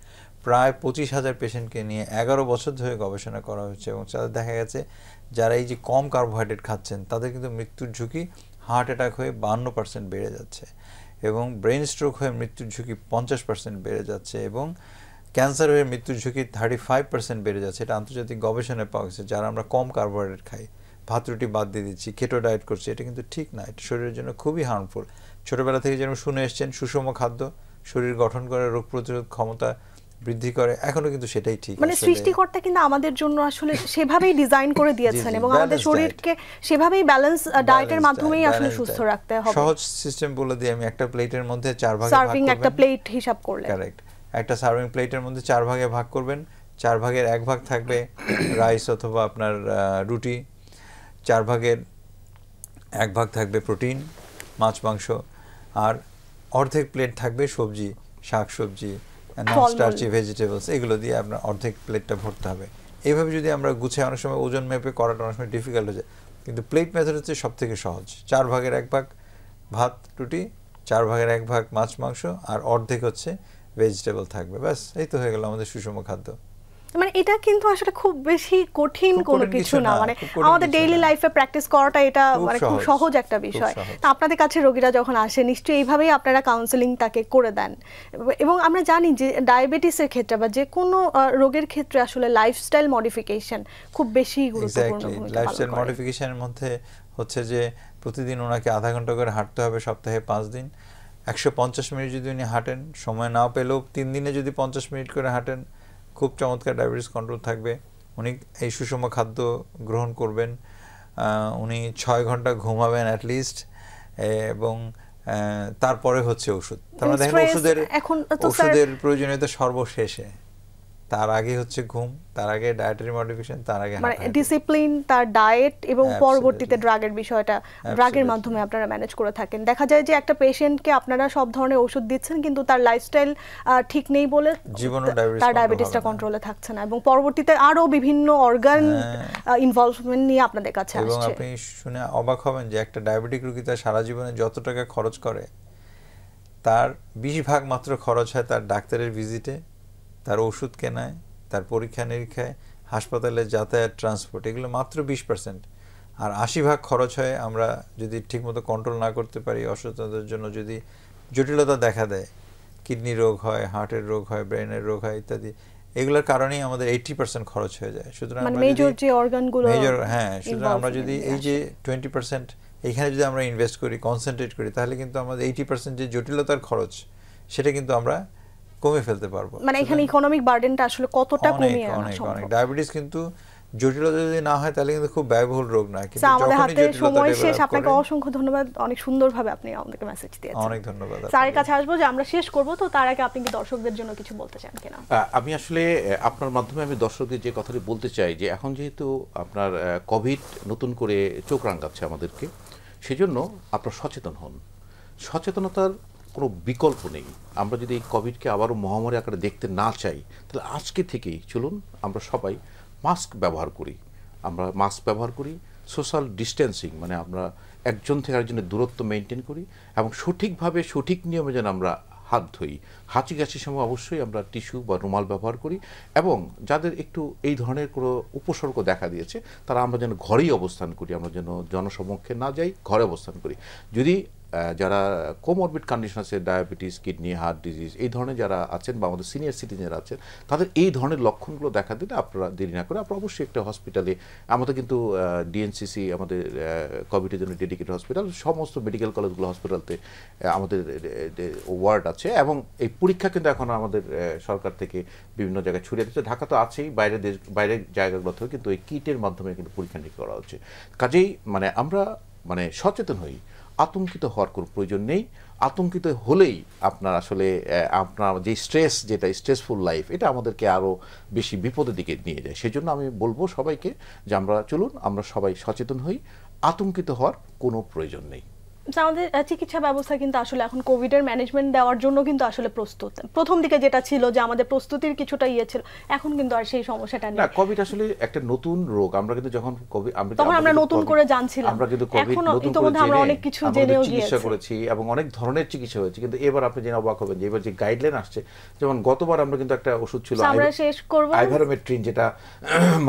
প্রায় 25,000 পেশেন্টকে নিয়ে 11 বছর ধরে গবেষণা করা হচ্ছে, এবং তাদের দেখা গেছে যারা এই যে কম কার্বোহাইড্রেট খাচ্ছেন তাদের কিন্তু মৃত্যুর ঝুঁকি হার্ট অ্যাটাক হয়ে 52% বেড়ে যাচ্ছে, এবং ব্রেন স্ট্রোক হয়ে মৃত্যুর ঝুঁকি 50% বেড়ে যাচ্ছে, এবং ক্যান্সার হয়ে মৃত্যুর ঝুঁকি 35% বেড়ে যাচ্ছে। এটা আন্তর্জাতিক গবেষণায় পাওয়া গেছে। যারা আমরা কম কার্বোহাইড্রেট খাই, ভাত রুটি বাদ দিয়ে দিচ্ছি, কেটো ডায়েট করছি, এটা কিন্তু ঠিক না, এটা শরীরের জন্য খুবই হার্মফুল। ছোটোবেলা থেকে যেরকম শুনে এসছেন সুষম খাদ্য শরীর গঠন করে, রোগ প্রতিরোধ ক্ষমতা বৃদ্ধি করে, এখনো কিন্তু সেটাই ঠিক। মানে সৃষ্টিকর্তা কিন্তু আমাদের জন্য আসলে সেভাবেই ডিজাইন করে দিয়েছেন, এবং আমাদের শরীরকে সেভাবেই ব্যালেন্স ডায়েটের মাধ্যমেই আসলে সুস্থ রাখতে হবে। সহজ সিস্টেম বলে দিই আমি, একটা প্লেটের মধ্যে 4 ভাগে সার্ভিং একটা প্লেট হিসাব করলে, কারেক্ট, একটা সার্ভিং প্লেটের মধ্যে 4 ভাগে ভাগ করবেন, 4 ভাগের 1 ভাগ থাকবে রাইস অথবা আপনার রুটি, 4 ভাগের 1 ভাগ থাকবে প্রোটিন মাছ মাংস, আর অর্ধেক প্লেট থাকবে সবজি শাক সবজি নন স্টার্চি ভেজিটেবলস, এগুলো দিয়ে আপনার অর্ধেক প্লেটটা ভরতে হবে। এইভাবে যদি আমরা গুছিয়ে, অনেক সময় ওজন মেপে করাটা অনেক সময় ডিফিকাল্ট হয়ে যায়, কিন্তু প্লেট মেথড হচ্ছে সব থেকে সহজ। 4 ভাগের 1 ভাগ ভাত রুটি, 4 ভাগের 1 ভাগ মাছ মাংস, আর অর্ধেক হচ্ছে ভেজিটেবল থাকবে, ব্যাস এই তো হয়ে গেল আমাদের সুষম খাদ্য। মানে এটা কিন্তু আসলে খুব বেশি কঠিন কোনো কিছু না, মানে আমাদের ডেইলি লাইফে প্র্যাকটিস করাটা এটা মানে খুব সহজ একটা বিষয়। তো আপনাদের কাছে রোগীরা যখন আসে নিশ্চয়ই এইভাবেই আপনারা কাউন্সেলিং তাকে করে দেন, এবং আমরা জানি যে ডায়াবেটিসের ক্ষেত্রে বা যে কোনো রোগের ক্ষেত্রে আসলে লাইফস্টাইল মডিফিকেশন খুব বেশি গুরুত্বপূর্ণ ভূমিকা পালন করে। লাইফস্টাইল মডিফিকেশনের মধ্যে হচ্ছে যে প্রতিদিন ওনাকে আধা ঘন্টা করে হাঁটতে হবে, সপ্তাহে 5 দিন, 150 মিনিট যদি উনি হাঁটেন, সময় না পেলেও 3 দিনে যদি 50 মিনিট করে হাঁটেন, খুব চমৎকার ডায়াবেটিস কন্ট্রোল থাকবে। উনি এই সুষম খাদ্য গ্রহণ করবেন, উনি 6 ঘন্টা ঘুমাবেন অ্যাটলিস্ট, এবং তারপরে হচ্ছে ওষুধ। তার মানে দেখেন ওষুধের প্রয়োজনীয়তা সর্বশেষে, তার আগে হচ্ছে ঘুম, তার আগে ডায়েটারি মডিফিকেশন, তার আগে মানে ডিসিপ্লিন, তার ডায়েট, এবং পরবর্তীতে ড্রাগের বিষয়টা ড্রাগের মাধ্যমে আপনারা ম্যানেজ করে থাকেন। দেখা যায় যে একটা পেশেন্টকে আপনারা সব ধরনের ওষুধ দিচ্ছেন, কিন্তু তার লাইফস্টাইল ঠিক নেই বলে তার ডায়াবেটিসটা কন্ট্রোলে থাকছে না, এবং পরবর্তীতে আরো বিভিন্ন অর্গান ইনভলভমেন্ট নিয়ে আপনাদের কাছে আসছে। এবং আপনি শুনে অবাক হবেন যে একটা ডায়াবেটিক রোগী তার সারা জীবনে যত টাকা খরচ করে, তার 20 ভাগ মাত্র খরচ হয় তার ডাক্তারের ভিজিটে, তার ওষুধ কেনায়, তার পরীক্ষা নিরীক্ষায়, হাসপাতালে যাতায়াত, ট্রান্সপোর্ট, এগুলো মাত্র 20%। আর 80 ভাগ খরচ হয় আমরা যদি ঠিকমতো কন্ট্রোল না করতে পারি, অসচেতনতার জন্য যদি জটিলতা দেখা দেয়, কিডনি রোগ হয়, হার্টের রোগ হয়, ব্রেনের রোগ হয় ইত্যাদি, এগুলোর কারণেই আমাদের 80% খরচ হয়ে যায়। সুতরাং মেজর যে অর্গানগুলো, সুতরাং আমরা যদি এই যে 20% এইখানে যদি আমরা ইনভেস্ট করি, কনসেন্ট্রেট করি, তাহলে কিন্তু আমাদের 80% যে জটিলতার খরচ সেটা কিন্তু আমরা কমে ফেলতে পারবো। মানে এখানে ইকোনমিক বার্ডেনটা আসলে কতটা কমিয়ে আনা সম্ভব। অনেক ডায়াবেটিস কিন্তু জটিলতা যদি না হয় তাহলে কিন্তু খুব ব্যয়বহুল রোগ না, কিন্তু আমাদের হাতে সময় শেষ। আপনাকে অসংখ্য ধন্যবাদ, অনেক সুন্দরভাবে আপনি আমাদেরকে মেসেজ দিয়েছেন। অনেক ধন্যবাদ। স্যারের কাছে আসবো যে আমরা শেষ করব, তো তার আগে আপনি কি দর্শকদের জন্য কিছু বলতে চান কিনা? আমি আসলে আপনার মাধ্যমে আমি দর্শকদের যে কথাটি বলতে চাই, যে এখন যেহেতু আপনার কোভিড নতুন করে চোখ রাঙাচ্ছে আমাদেরকে, সেজন্য আপনারা সচেতন হন। সচেতনতার কোনো বিকল্প নেই। আমরা যদি এই কোভিডকে আবারও মহামারী আকারে দেখতে না চাই, তাহলে আজকে থেকেই চলুন আমরা সবাই মাস্ক ব্যবহার করি। আমরা মাস্ক ব্যবহার করি, সোশ্যাল ডিস্টেন্সিং মানে আমরা একজন থেকে আরেকজনের দূরত্ব মেনটেন করি, এবং সঠিকভাবে সঠিক নিয়মে যেন আমরা হাত ধুই। হাঁচি কাশির সময় অবশ্যই আমরা টিস্যু বা রুমাল ব্যবহার করি, এবং যাদের একটু এই ধরনের কোনো উপসর্গ দেখা দিয়েছে তারা আমরা যেন ঘরেই অবস্থান করি, আমরা যেন জনসমক্ষে না যাই, ঘরে অবস্থান করি। যদি যারা কোমরবিড কন্ডিশন আছে, ডায়াবেটিস, কিডনি, হার্ট ডিজিজ, এই ধরনের যারা আছেন বা আমাদের সিনিয়র সিটিজেনরা আছেন, তাদের এই ধরনের লক্ষণগুলো দেখা দিলে আপনারা দেরি না করে আপনারা অবশ্যই একটা হসপিটালে, আমাদের কিন্তু ডিএনসিসি আমাদের কোভিডের জন্য ডেডিকেটেড হসপিটাল, সমস্ত মেডিকেল কলেজগুলো হসপিটালতে আমাদের ওয়ার্ড আছে, এবং এই পরীক্ষা কিন্তু এখন আমাদের সরকার থেকে বিভিন্ন জায়গায় ছড়িয়ে দিচ্ছে। ঢাকা তো আছেই, বাইরের জায়গাগুলোতেও কিন্তু এই কিটের মাধ্যমে কিন্তু পরীক্ষা নিরীক্ষা করা হচ্ছে। কাজেই আমরা সচেতন হই, আতঙ্কিত হওয়ার কোনো প্রয়োজন নেই। আতঙ্কিত হলেই আপনার আসলে আপনার যে স্ট্রেস, যেটা স্ট্রেসফুল লাইফ, এটা আমাদেরকে আরও বেশি বিপদের দিকে নিয়ে যায়। সেই জন্য আমি বলবো সবাইকে যে চলুন আমরা সবাই সচেতন হই, আতঙ্কিত হওয়ার কোনো প্রয়োজন নেই। আমাদের চিকিৎসা ব্যবস্থা কিন্তু আসলে এখন কোভিডের ম্যানেজমেন্ট দেওয়ার জন্য কিন্তু আসলে প্রস্তুত। প্রথম দিকে যেটা ছিল যে আমাদের প্রস্তুতির কিছুটা ছিল, এখন কিন্তু আর সেই সমস্যাটা নেই। না, কোভিড আসলে একটা নতুন রোগ। আমরা কিন্তু যখন কোভিড আমরা নতুন করে জানছিলাম, আমরা কিন্তু কোভিড নতুন করে আমরা অনেক কিছু জেনেও চিকিৎসা করেছি এবং অনেক ধরনের চিকিৎসা হয়েছে। কিন্তু এবার আপনি জেনে অবাক হবেন যে এবার যে গাইডলাইন আসছে, যেমন গতবার আমরা কিন্তু একটা ওষুধ ছিল আমরা শেষ করব আইভারমেট্রিন, যেটা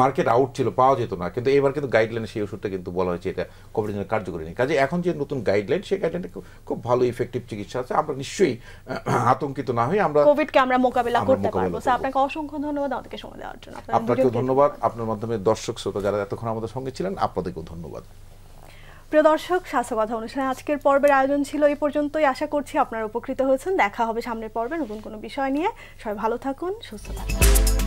মার্কেট আউট ছিল, পাওয়া যেত না, কিন্তু এবার কিন্তু গাইডলাইনে সেই ওষুধটা কিন্তু বলা হয়েছে এটা কোভিডের জন্য কার্যকরী নেই। কাজে এখন যে নতুন গাইডলাইন, সেই গাইডলাইনটা খুব ভালো ইফেক্টিভ চিকিৎসা আছে। আমরা নিশ্চয়ই আতঙ্কিত না হই, আমরা কোভিডকে আমরা মোকাবেলা করতে পারবো। স্যার, আপনাকে অসংখ্য ধন্যবাদ আমাদেরকে সময় দেওয়ার জন্য। আপনাকেও ধন্যবাদ। আপনার মাধ্যমে দর্শক শ্রোতা যারা এতক্ষণ আমাদের সঙ্গে ছিলেন, আপনাদেরকেও ধন্যবাদ। প্রিয় দর্শক, স্বাস্থ্য কথা অনুষ্ঠানে আজকের পর্বের আয়োজন ছিল এই পর্যন্তই। আশা করছি আপনারা উপকৃত হয়েছেন। দেখা হবে সামনের পর্বে নতুন কোনো বিষয় নিয়ে। সবাই ভালো থাকুন, সুস্থ থাকুন।